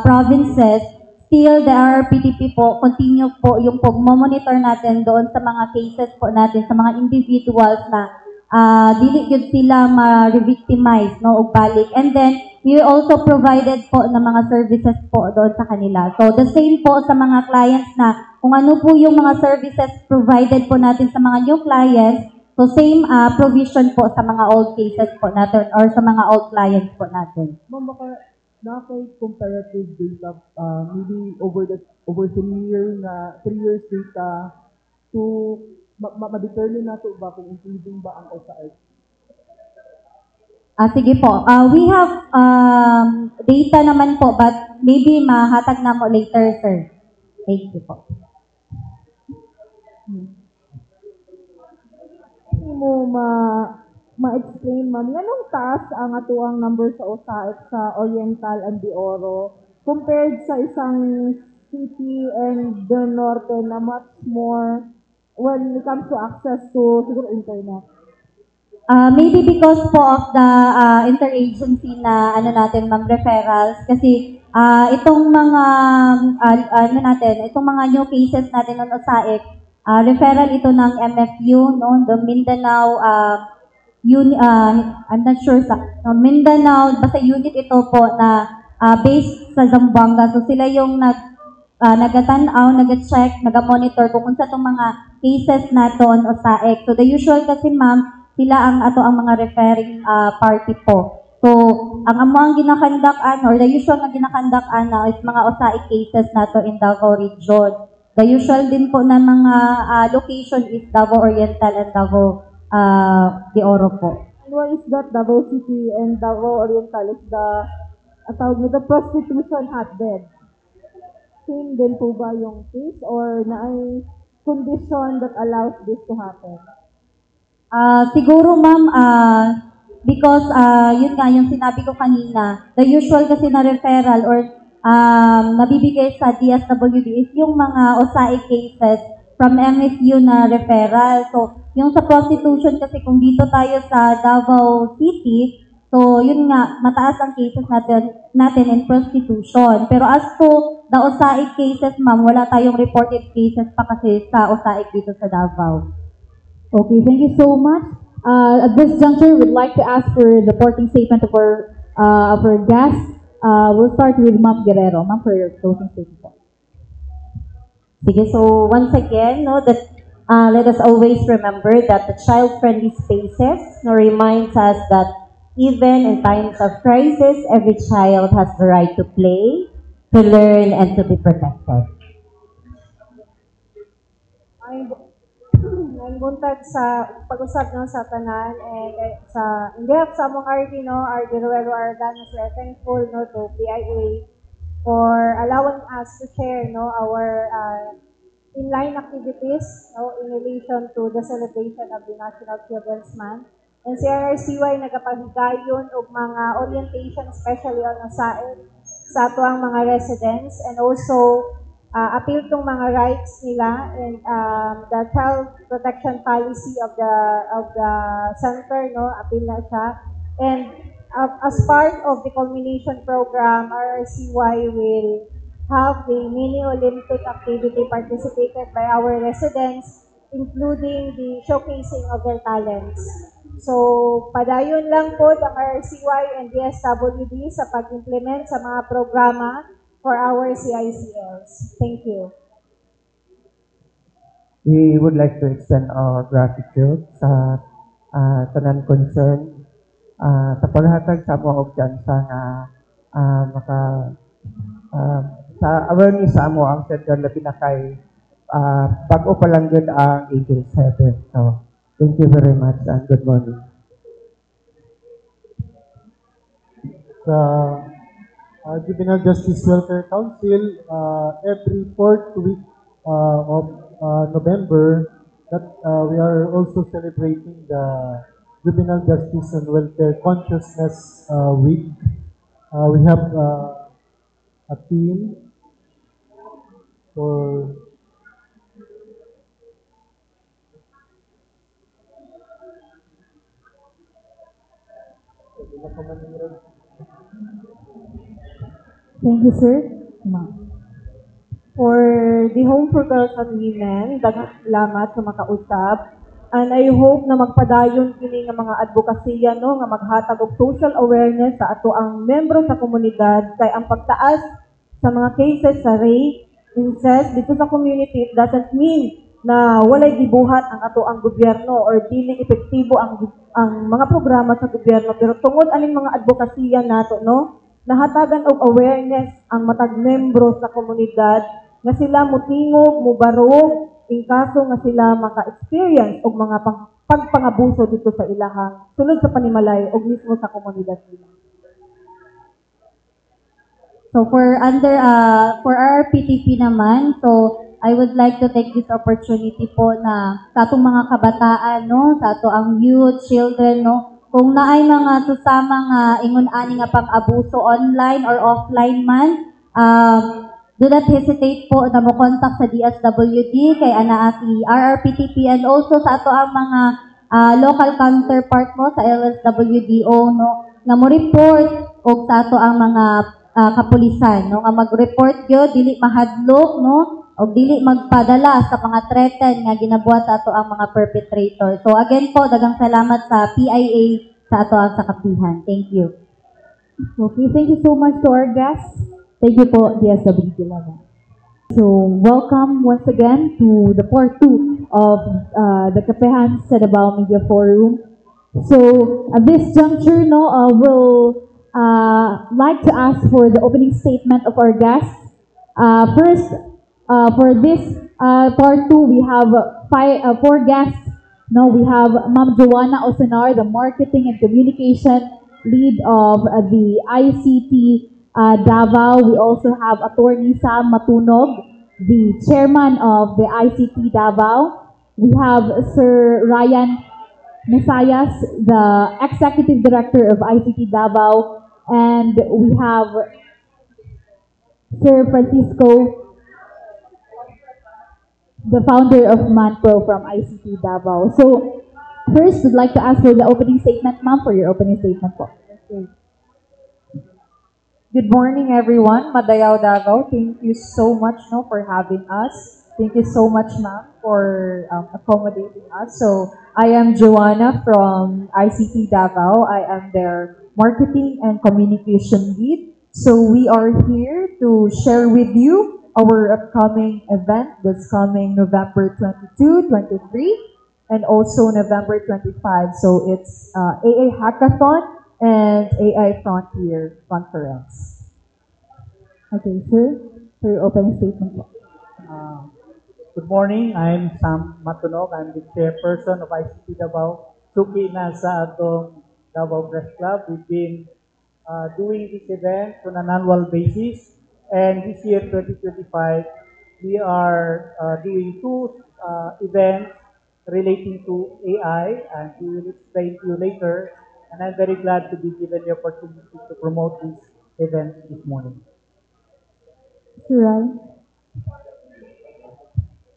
provinces, still the RRPDP po, continue po yung pag-monitor natin doon sa mga cases po natin, sa mga individuals na dili yun sila ma-revictimize, no, o balik. And then, we also provided po ng mga services po doon sa kanila. So, the same po sa mga clients na kung ano po yung mga services provided po natin sa mga new clients. So, same provision po sa mga old cases po natin or sa mga old clients po natin. Ma'am, baka na kay comparative data, maybe over 3 years data to ma-determine na to ba kung increasing ba ang OSAIC? Sige po. We have data naman po, but maybe mahatag na mo later, sir. Thank you po. Hindi mo ma-explain, ma'am, anong taas ang atuang number sa OSAIC sa Oriental and De Oro compared sa isang city and the Norte na much more when it comes to access to siguro internet? Maybe because po of the interagency na natin, ma'am, referrals. Kasi itong mga itong mga new cases natin ng OSAIC, referral ito ng MFU, no, the Mindanao I'm not sure sa Mindanao, basta unit ito po na based sa Zamboanga. So sila yung nagatanaw, nag-check, nag-monitor kung unsa tong mga cases naton OSAIC. So the usual kasi, ma'am, sila ang mga referring party po. So, ang ginakandak or the usual na ginakandak is mga OSAIC cases nato in Davao Region. The usual din po na mga location is Davao Oriental and Davao De Oro po. And what is that Davao City and Davao Oriental is the prostitution hotbed? Same din po ba yung case or na ay condition that allows this to happen? Siguro, ma'am, because yun nga yung sinabi ko kanina, the usual kasi na referral or nabibigay sa DSWD is yung mga OSAIC cases from MSU na referral. So, yung sa prostitution kasi kung dito tayo sa Davao City, so yun nga, mataas ang cases natin in prostitution. Pero as to the OSAIC cases, ma'am, wala tayong reported cases pa kasi sa OSAIC dito sa Davao. Okay, thank you so much. At this juncture, we'd like to ask for the reporting statement of our guests. We'll start with Ma'am Guerrero. Ma'am, for your closing statement. Sige, so once again, let us always remember that the child-friendly spaces reminds us that even in times of crisis, every child has the right to play, to learn, and to be protected. Ang buntag sa pag-usap sa tanan and sa in behalf sa among RD Ruelo Aragano, we are thankful to PIA for allowing us to share our inline activities in relation to the celebration of the National Children's Month. And si RRCY nagapahigayon og mga orientation especially on OSAIC sa atuang mga residents and also appeal tong mga rights nila and the child protection policy of the center, appeal na siya. And as part of the culmination program, RRCY will have the mini Olympic activity participated by our residents, including the showcasing of their talents. So, padayon lang po ang RRCY and DSWD sa pag-implement sa mga programa for our CICLs. Thank you. We would like to extend our gratitude sa tanan concern sa paghatag sa mo og tsansa nga sa awareness sa amo ang center labi na kay bago pa lang yun ang Angel 7. So, thank you very much and good morning. Juvenile Justice Welfare Council, every 4th week of November, that we are also celebrating the Juvenile Justice and Welfare Consciousness Week. We have a team for Thank you, sir. For the Home for Girls and Women, daghang salamat sa makausap. And I hope na magpadayon kini nga mga advokasya nga maghatag og social awareness sa ato ang membro sa komunidad kay ang pagtaas sa mga cases sa rape, incest dito sa community, it doesn't mean na walay gibuhat ang ato ang gobyerno or dili epektibo ang mga programa sa gobyerno, pero tungod aning mga advokasya nato nahatagan og awareness ang matag membro sa komunidad nga sila mutingog, mubarog in kaso nga sila maka-experience og mga pagpangabuso dito sa ilahang sulod sa panimalay og mismo sa komunidad nila. So for our PTP naman, so I would like to take this opportunity po na sa atong mga kabataan, no, sa ato ang youth, children, no, kung naay mga susama nga ingon ani nga pang-abuso online or offline man, do not hesitate po na mo contact sa DSWD kay ana si RRPTP and also sa ato ang mga local counterpart mo sa LSWDO, no, nga mo report og sa ato ang mga kapulisan, no, nga mag-report gyud dili mahadlok, no, o dili magpadala sa mga threaten nga ginabuhat sa ato ang mga perpetrator. So again po, daghang salamat sa PIA sa ato ang sakapihan. Thank you. Okay, thank you so much to our guests. Thank you po, DSWD11. So welcome once again to the part 2 of the Kapehan Sedabao Media Forum. So at this juncture, no, we'll like to ask for the opening statement of our guests. First, for this part 2, we have 4 guests. No, we have Ma'am Joanna Osenar, the Marketing and Communication Lead of the ICT Davao. We also have Attorney Sam Matunog, the Chairman of the ICT Davao. We have Sir Ryan Mesayas, the Executive Director of ICT Davao. And we have Sir Francisco, the founder of ManPro from ICT Davao. So, first, we'd like to ask for the opening statement, ma'am, for your opening statement po. Okay. Good morning, everyone. Madayaw Davao, thank you so much, no, for having us. Thank you so much, ma'am, for accommodating us. So, I am Joanna from ICT Davao. I am their Marketing and Communication Lead. So, we are here to share with you our upcoming event that's coming November 22, 23, and also November 25. So it's AA Hackathon and AI Frontier Conference. Okay, sir, for your opening statement. Good morning, I'm Sam Matunog. I'm the chairperson of ICT Davao. Suki na sa atong Davao Press Club. We've been doing this event on an annual basis. And this year, 2025, we are doing 2 events relating to AI, and we will explain to you later. And I'm very glad to be given the opportunity to promote this event this morning. Sir Ryan.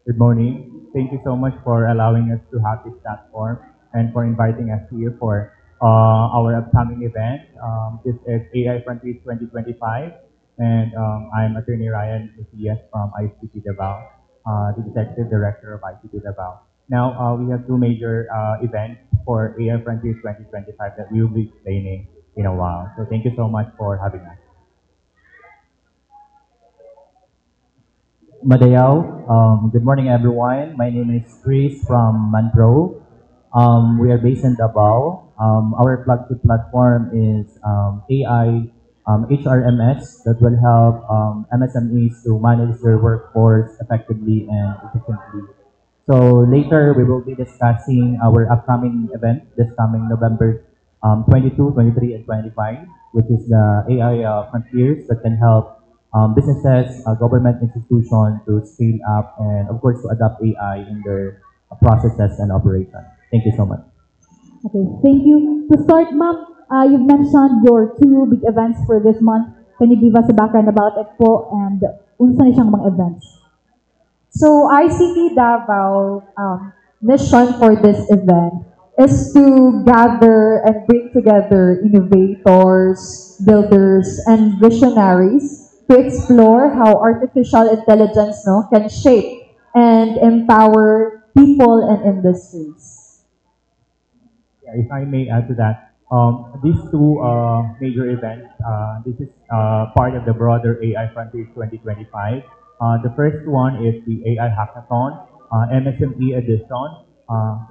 Good morning. Thank you so much for allowing us to have this platform and for inviting us here for our upcoming event. This is AI Frontiers 2025. And I'm Attorney Ryan Mesayas from ICT Davao, the Executive Director of ICT Davao. Now, we have 2 major events for AI Frontiers 2025 that we will be explaining in a while. So thank you so much for having us. Madayaw, good morning everyone. My name is Chris from ManPro. We are based in Davao. Our flagship platform is AI HRMS that will help MSMEs to manage their workforce effectively and efficiently. So later we will be discussing our upcoming event this coming November 22, 23, and 25, which is the AI Frontiers that can help businesses, government institutions to scale up and of course to adopt AI in their processes and operations. Thank you so much. Okay, thank you. To start, ma'am, you've mentioned your 2 big events for this month. Can you give us a background about it po and unsa ni siyang mga events? So ICT Davao mission for this event is to gather and bring together innovators, builders, and visionaries to explore how artificial intelligence, no, can shape and empower people and industries. Yeah, if I may add to that, these 2 major events, this is part of the broader AI Frontiers 2025. The first one is the AI Hackathon, MSME edition.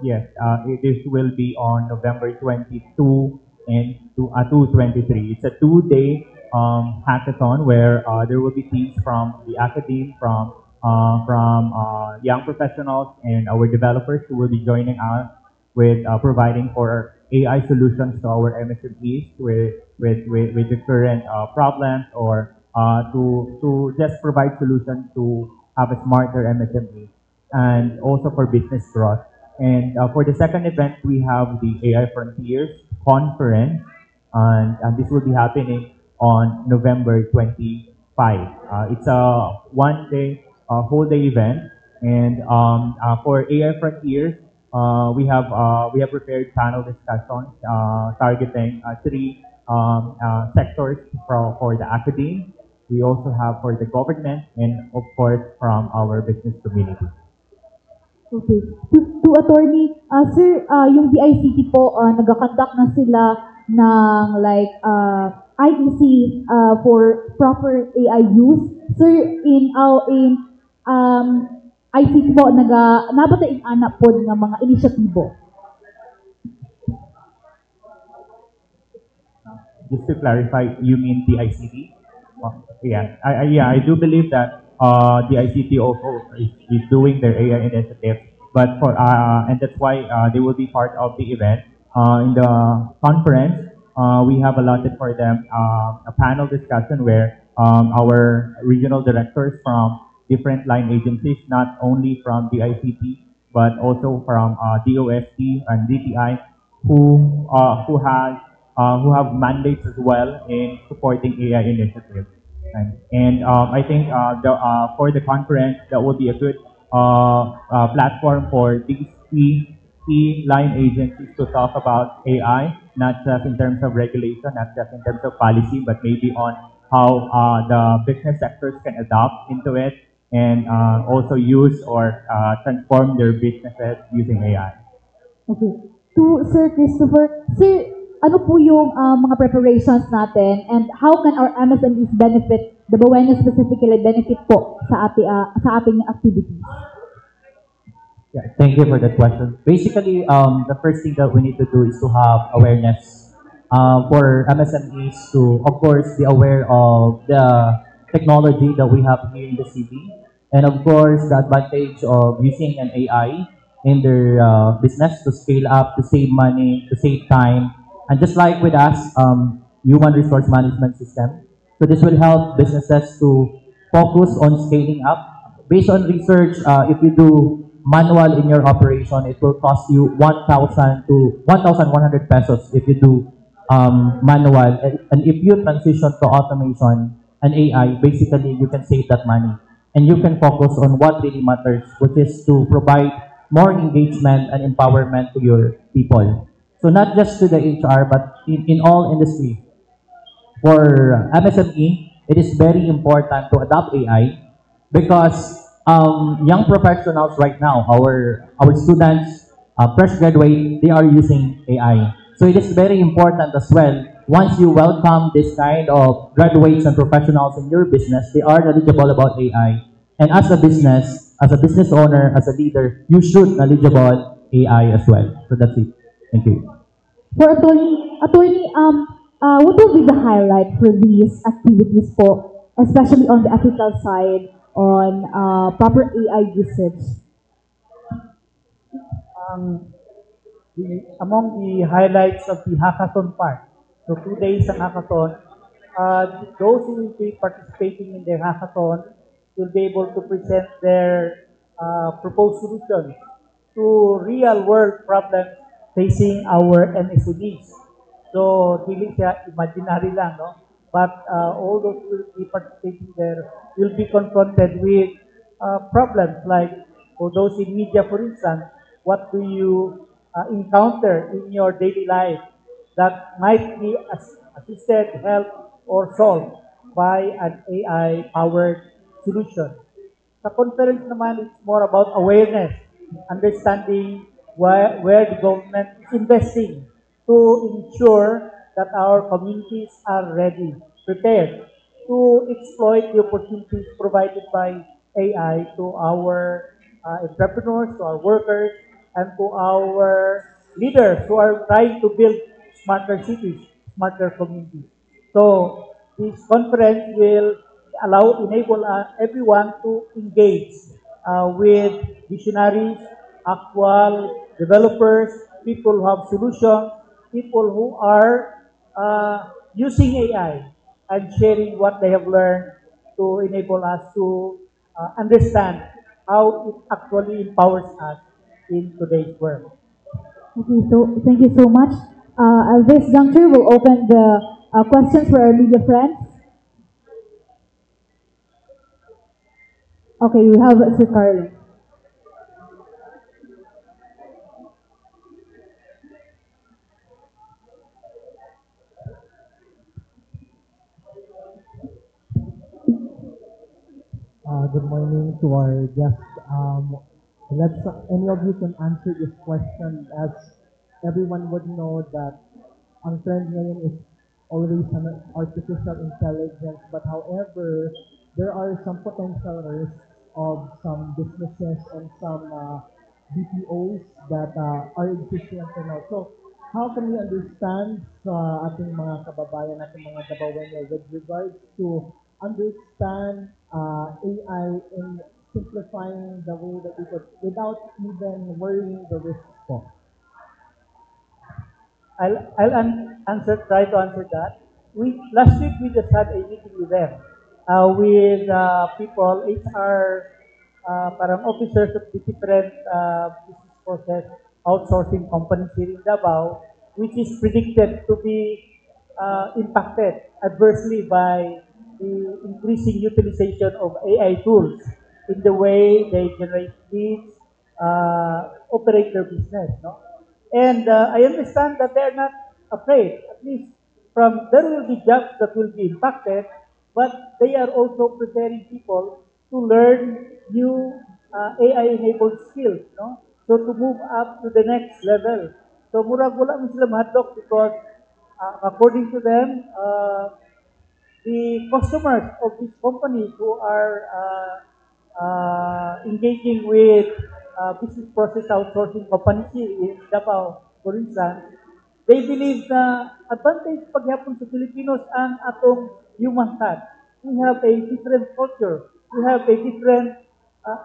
Yes, this will be on November 22 and 23. It's a 2-day hackathon where there will be teams from the academe, from young professionals and our developers who will be joining us with providing for AI solutions to our MSMEs with the current problems or to just provide solutions to have a smarter MSME and also for business growth. And for the second event, we have the AI Frontiers Conference, and this will be happening on November 25. It's a one-day, whole day event, and for AI Frontiers, we have prepared panel discussions targeting three sectors for the academe. We also have for the government and of course from our business community. Okay. To attorney, sir, yung DICT po, nag-conduct na sila ng like IEC for proper AI use. Sir, in ICT po, nabata yung anak po ng mga inisyatibo. Just to clarify, you mean the ICT? Yeah, I do believe that the ICT also is doing their AI initiative, but for and that's why they will be part of the event. In the conference, we have allotted for them a panel discussion where our regional directors from different line agencies, not only from the ICT, but also from DOST and DTI, who have mandates as well in supporting AI initiatives. And I think for the conference, that will be a good platform for these key line agencies to talk about AI, not just in terms of regulation, not just in terms of policy, but maybe on how the business sectors can adopt into it and also use or transform their businesses using AI. Okay. To Sir Christopher, Sir, ano po yung mga preparations natin and how can our MSMEs benefit, the Buenos specifically benefit po sa ating activities? Yeah, thank you for that question. Basically, the first thing that we need to do is to have awareness for MSMEs to, of course, be aware of the technology that we have here in the city, and of course, the advantage of using an AI in their business to scale up, to save money, to save time, and just like with us, human resource management system. So this will help businesses to focus on scaling up. Based on research, if you do manual in your operation, it will cost you 1,000 to 1,100 pesos if you do manual. And if you transition to automation and AI, basically you can save that money. And you can focus on what really matters, which is to provide more engagement and empowerment to your people. So not just to the HR, but in all industry. For MSME, it is very important to adopt AI because young professionals right now, our students, fresh graduate, they are using AI. So it is very important as well, once you welcome this kind of graduates and professionals in your business, they are knowledgeable about AI. And as a business owner, as a leader, you should knowledgeable AI as well. So that's it. Thank you. For attorney, what will be the highlight for these activities po, especially on the ethical side, on proper AI usage? Among the highlights of the hackathon part, so 2 days ng hackathon, those who will be participating in the hackathon will be able to present their proposed solutions to real-world problems facing our MSMEs. So, dili siya imaginary lang, no? But all those who will be participating there will be confronted with problems like, for those in media, for instance, what do you encounter in your daily life that might be assisted, helped, or solved by an AI-powered solution. Sa conference naman, it's more about awareness, understanding where the government is investing to ensure that our communities are ready, prepared to exploit the opportunities provided by AI to our entrepreneurs, to our workers, and to our leaders who are trying to build smarter cities, smarter communities. So, this conference will enable everyone to engage with visionaries, actual developers, people who have solutions, people who are using AI and sharing what they have learned to enable us to understand how it actually empowers us in today's world. Okay, so thank you so much. At this juncture, we'll open the questions for our media friends. Okay, we have Sir Carlo. Good morning to our guests. Let's any of you can answer this question, as everyone would know that ang trend ngayon is always an artificial intelligence, but however, there are some potential risks of some businesses and some BPOs that are existing until now. So, how can we understand sa ating mga kababayan, ating mga kababayan with regards to understand AI in simplifying the way that we could without even worrying the risks po? Try to answer that. Last week we just had a meeting with them, with people, HR, parang officers of the different business process outsourcing companies here in Davao, which is predicted to be impacted adversely by the increasing utilization of AI tools in the way they generate leads, operate their business, no? And I understand that they're not afraid. At least there will be jobs that will be impacted, but they are also preparing people to learn new AI-enabled skills, no? So to move up to the next level. So murag wala mo sila mahadlok because according to them, the customers of these companies who are engaging with business process outsourcing companies here in Davao, for instance, they believe na advantage pagyapon sa Filipinos ang atong human touch. We have a different culture. We have a different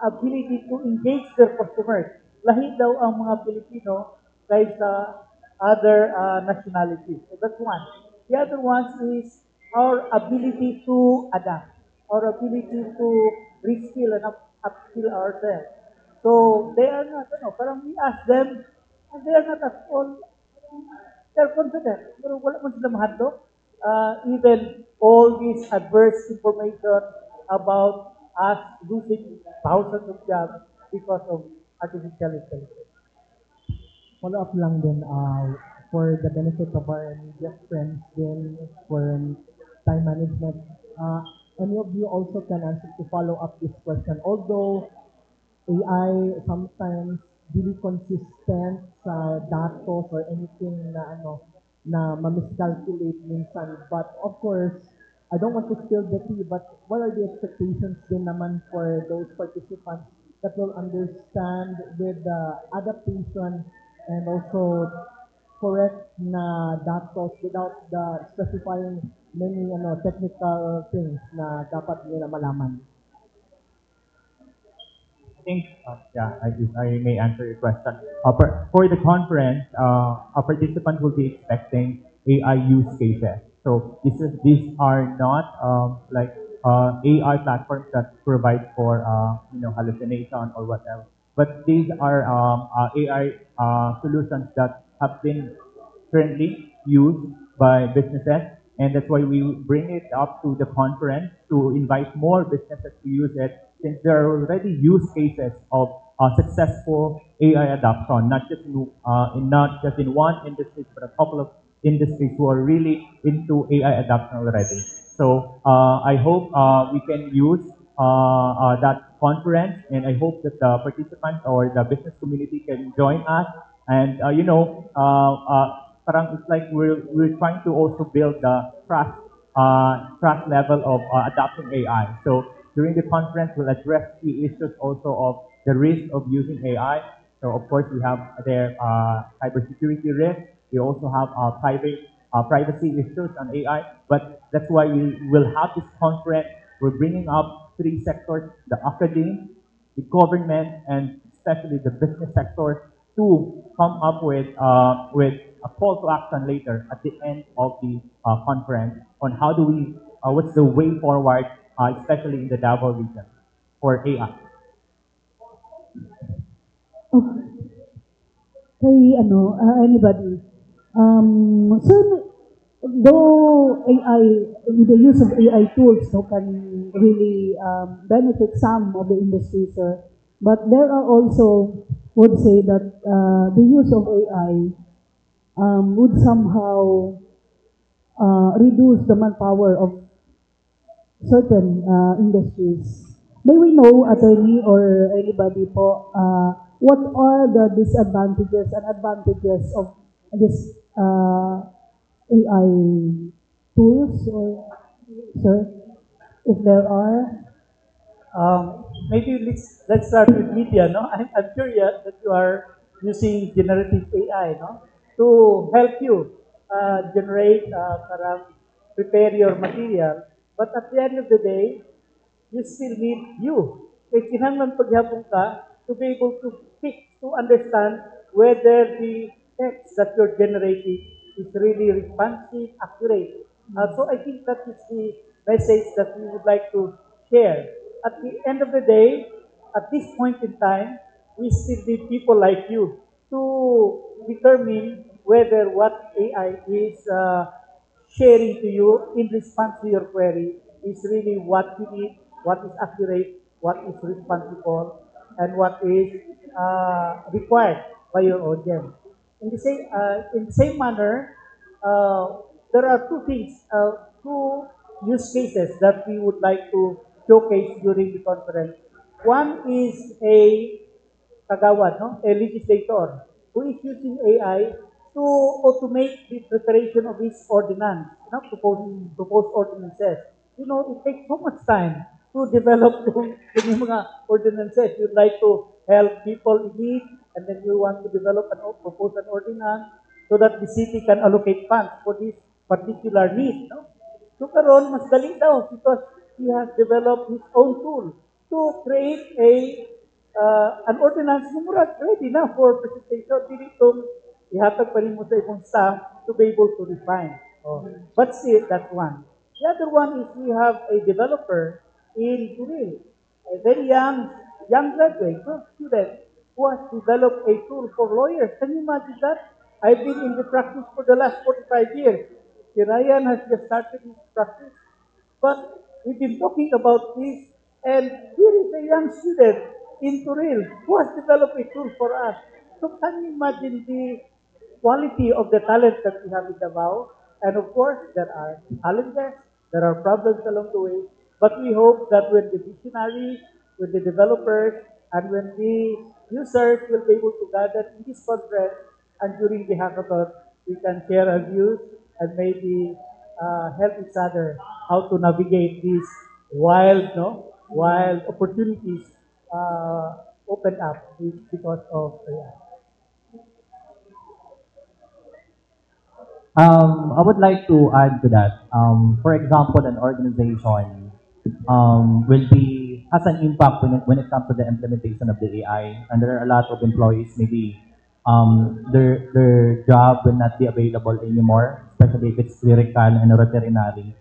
ability to engage their customers. Lahi daw ang mga Pilipino kaysa other nationalities. So that's one. The other one is our ability to adapt, our ability to reskill and upskill ourselves. So they are not, parang we ask them, and they are not at all, they're confident. Pero wala man sila mahadlok. Even all this adverse information about us losing thousands of jobs because of artificial intelligence. Follow up lang din, for the benefit of our media friends din, for time management, any of you also can answer to follow up this question. Although AI sometimes really consistent sa datos or anything na ma-miscalculate minsan, but of course, I don't want to spill the tea, but what are the expectations din naman for those participants that will understand with the adaptation and also correct na datos without the specifying many technical things na dapat nila malaman? I think, I may answer your question. For the conference, a participant will be expecting AI use cases. So these are not AI platforms that provide for hallucination or whatever. But these are AI solutions that have been currently used by businesses, and that's why we bring it up to the conference to invite more businesses to use it, since there are already use cases of successful AI adoption, not just in one industry, but a couple of industries who are really into AI adoption already. So I hope we can use that conference, and I hope that the participants or the business community can join us. And parang it's like we're trying to also build the trust level of adopting AI. So during the conference, we'll address key issues also of the risk of using AI. So of course, we have their cybersecurity risk. We also have private privacy issues on AI. But that's why we will have this conference. We're bringing up three sectors: the academe, the government, and especially the business sector, to come up with a call to action later at the end of the conference on how do we, what's the way forward, especially in the Davao region for AI. Okay. Kay anybody. So though AI, the use of AI tools can really benefit some of the industries, sir, but there are also would say that the use of AI would somehow reduce the manpower of certain industries. May we know, attorney or anybody po, what are the disadvantages and advantages of this AI tools, or sir, if there are? Maybe let's start with media. No, I'm curious that you are using generative AI, no, to help you generate, prepare your material. But at the end of the day, you still need you. Kaya kinahanglan paghapon ka to be able to pick, to understand whether the text that you're generating is really responsive, accurate. So I think that is the message that we would like to share. At the end of the day, at this point in time, we still need people like you to determine whether what AI is sharing to you in response to your query is really what you need, what is accurate, what is responsible, and what is required by your audience. In the same manner, there are two things, two use cases that we would like to showcase during the conference. One is a kagawad, no? A legislator who is using AI to automate the preparation of his ordinance, proposed ordinances. You know, it takes so much time to develop yung mga ordinances. You'd like to help people in need, and then you want to develop and propose an ordinance so that the city can allocate funds for this particular need. No? So karon mas dali daw because he has developed his own tool to create an ordinance na murag ready na for presentation. Dili itong ihatag pa rin mo sa ibang staff to be able to refine. But still, that's one. The other one is we have a developer in Turil, a very young graduate, student, who has developed a tool for lawyers. Can you imagine that? I've been in the practice for the last 45 years. Si Ryan has just started his practice. But we've been talking about this, and here is a young student in Turil who has developed a tool for us. So can you imagine the quality of the talent that we have in Davao? And of course, there are challenges, there are problems along the way, but we hope that when the visionaries, when the developers, and when the users will be able to gather in this conference and during the hackathon, we can share our views and maybe help each other how to navigate these wild opportunities opened up because of AI. I would like to add to that. For example, an organization will be has an impact when it comes to the implementation of the AI, and there are a lot of employees maybe their job will not be available anymore, especially if it's clerical and veterinary.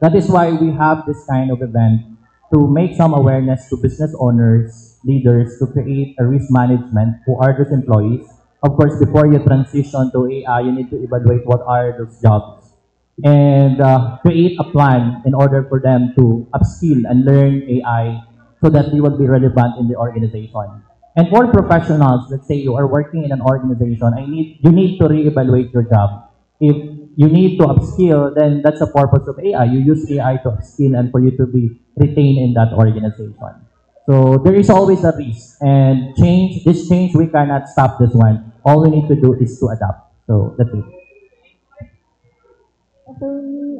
That is why we have this kind of event to make some awareness to business owners, leaders, to create a risk management who are those employees. Of course, before you transition to AI, you need to evaluate what are those jobs and create a plan in order for them to upskill and learn AI so that they will be relevant in the organization. And for professionals, let's say you are working in an organization, you need to reevaluate your job. If you need to upskill, then that's the purpose of AI. You use AI to upskill and for you to be retained in that organization. So there is always a risk, and this change, we cannot stop this one. All we need to do is to adapt. So that's it. Attorney,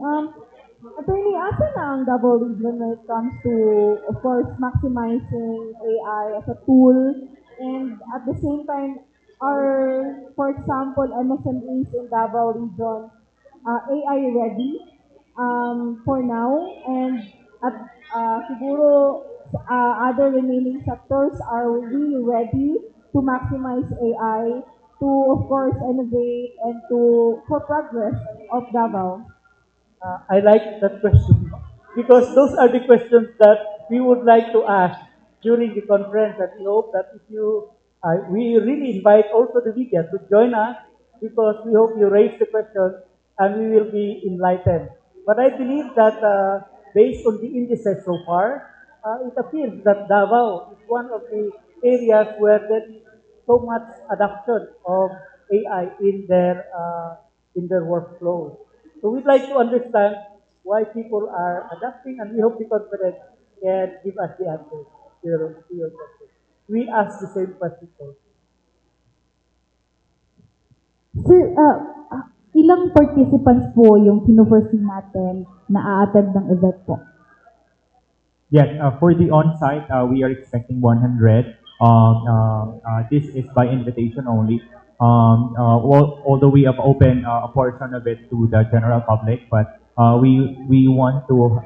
asa na ang Davao Region when it comes to, of course, maximizing AI as a tool, and at the same time, are, for example, MSMEs in Davao region, AI ready for now, and at siguro other remaining sectors are really ready to maximize AI to, of course, innovate and to for progress of Davao. I like that question because those are the questions that we would like to ask during the conference, and we hope that if you, we really invite also the media to join us because we hope you raise the questions and we will be enlightened. But I believe that based on the indices so far, it appears that Davao is one of the areas where there is so much adoption of AI in their workflow. So we'd like to understand why people are adapting, and we hope the conference can give us the answers to your question. We ask the same question also. Sir, ilang participants po yung kino-foresee natin na a-attend ng event po? Yes, for the on-site, we are expecting 100. This is by invitation only. Although we have opened a portion of it to the general public, but we want to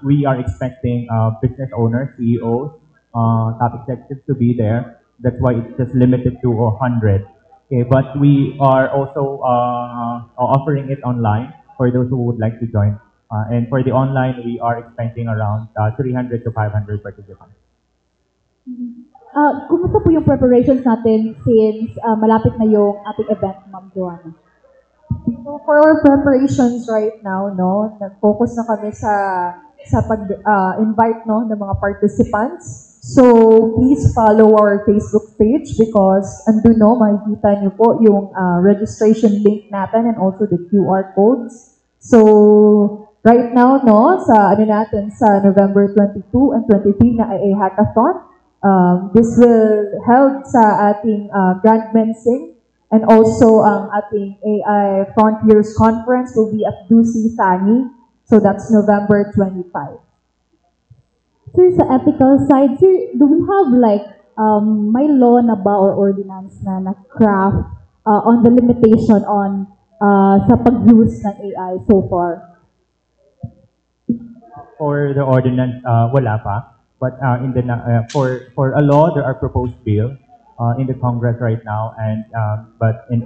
we are expecting business owners, CEOs, top executives to be there. That's why it's just limited to 100. Okay, but we are also offering it online for those who would like to join. And for the online, we are expecting around 300 to 500 participants. Kumusta po yung preparations natin since malapit na yung ating event, Ma'am Joanna? So for our preparations right now, no, nag-focus na kami sa pag-invite no ng mga participants. So please follow our Facebook page because andun no makikita niyo po yung registration link natin and also the QR codes. So right now no sa natin sa November 22 and 23 na IA hackathon. This will held sa ating Grand Mensing, and also ang ating AI Frontiers Conference will be at Dusi Sani. So that's November 25. Sir, sa ethical side, sir, do we have like may law na ba or ordinance na na-craft on the limitation on sa pag-use ng AI so far? For the ordinance, wala pa. But in the for a law, there are proposed bills in the Congress right now, and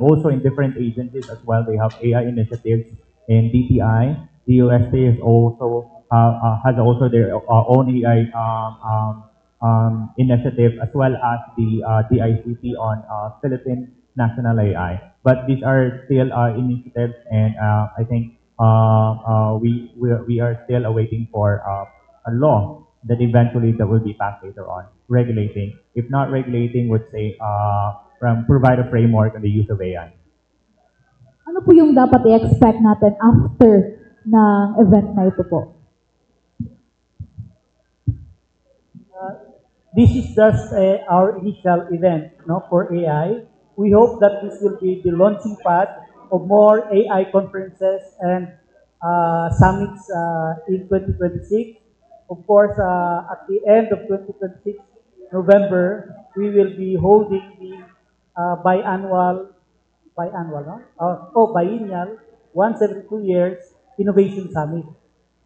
also in different agencies as well. They have AI initiatives in DTI. The USA is also has also their own AI initiative, as well as the DICT on Philippine National AI. But these are still initiatives, and I think we are still awaiting for a law that eventually that will be passed later on, regulating. If not regulating, would say provide a framework on the use of AI. Ano po yung dapat i-expect natin after ng event na ito po? This is just our initial event for AI. We hope that this will be the launching pad of more AI conferences and summits in 2026. Of course, at the end of 2026, November, we will be holding the biennial, once every 2 years, Innovation Summit.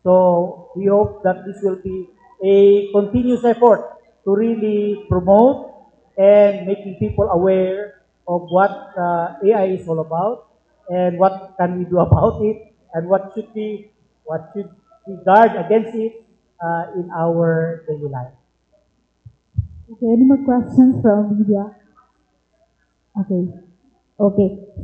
So we hope that this will be a continuous effort to really promote and making people aware of what AI is all about and what can we do about it and what should we guard against it in our daily life. Okay, any more questions from media? Okay.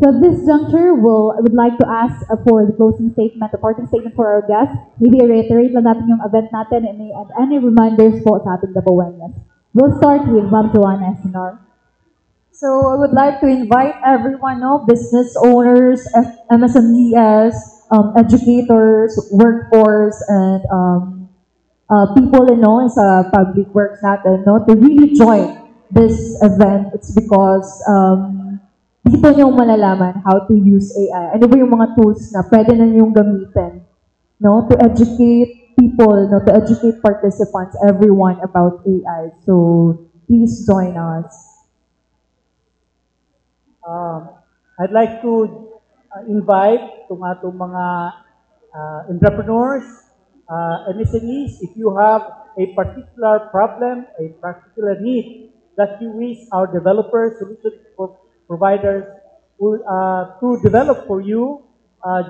So this juncture, I would like to ask for the closing statement, the parting statement for our guests. Maybe reiterate lang natin yung event natin and any reminders po sa ating Dabawenyas. We'll start with Ma'am Joanna Esinor. So I would like to invite everyone, business owners, MSMEs, educators, workforce, and people sa public works natin to really join this event. It's because dito nyo malalaman how to use AI. Ano ba yung mga tools na pwede na nyong gamitin to educate people, to educate participants, everyone about AI. So please join us. I'd like to invite itong atong mga entrepreneurs, MSMEs, if you have a particular problem, a particular need that you wish our developers, solution providers to develop for you,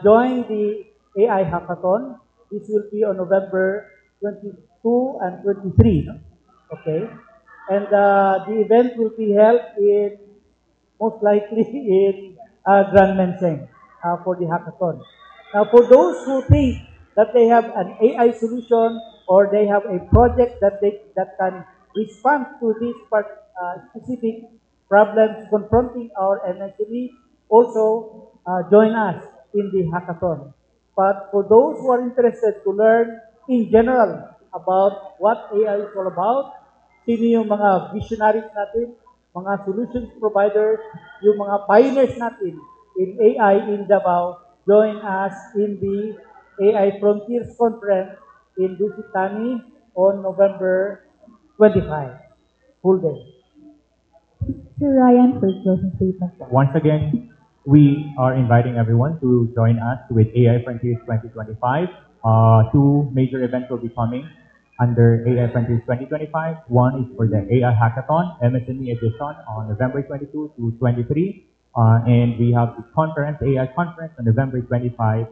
join the AI Hackathon. This will be on November 22 and 23. Okay? And the event will be held in, most likely in Grand Menseng for the hackathon. Now, for those who think that they have an AI solution or they have a project that can respond to these specific problems confronting our MSME, also join us in the hackathon. But for those who are interested to learn in general about what AI is all about, sino yung mga visionaries natin, mga solutions providers, yung mga pioneers natin in AI in Davao, join us in the AI Frontiers Conference in Dusitani on November 25. Full day. Sir Ryan for closing statement. Once again, we are inviting everyone to join us with AI Frontiers 2025. Two major events will be coming under AI Frontiers 2025. One is for the AI Hackathon, MSME edition on November 22 to 23. And we have the conference, AI conference on November 25.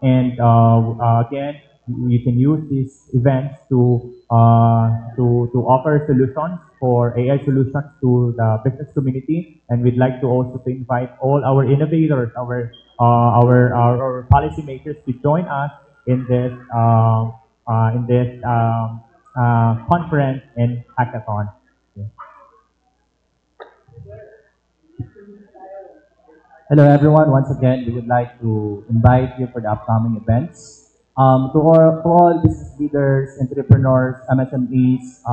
Again, you can use these events to offer solutions for AI solutions to the business community. And we'd like to also invite all our innovators, our policymakers to join us in this conference and hackathon. Hello everyone, once again, we would like to invite you for the upcoming events. To all business leaders, entrepreneurs, MSMEs,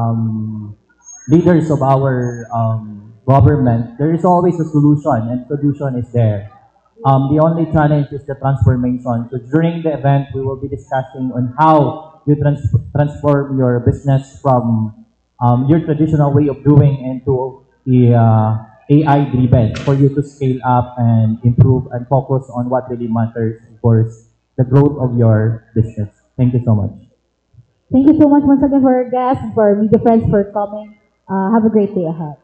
leaders of our government, there is always a solution, and solution is there. The only challenge is the transformation. So during the event, we will be discussing on how you transform your business from your traditional way of doing into the AI-driven for you to scale up and improve and focus on what really matters, of course, the growth of your business. Thank you so much. Thank you so much once again for our guests, for our media friends for coming. Have a great day ahead.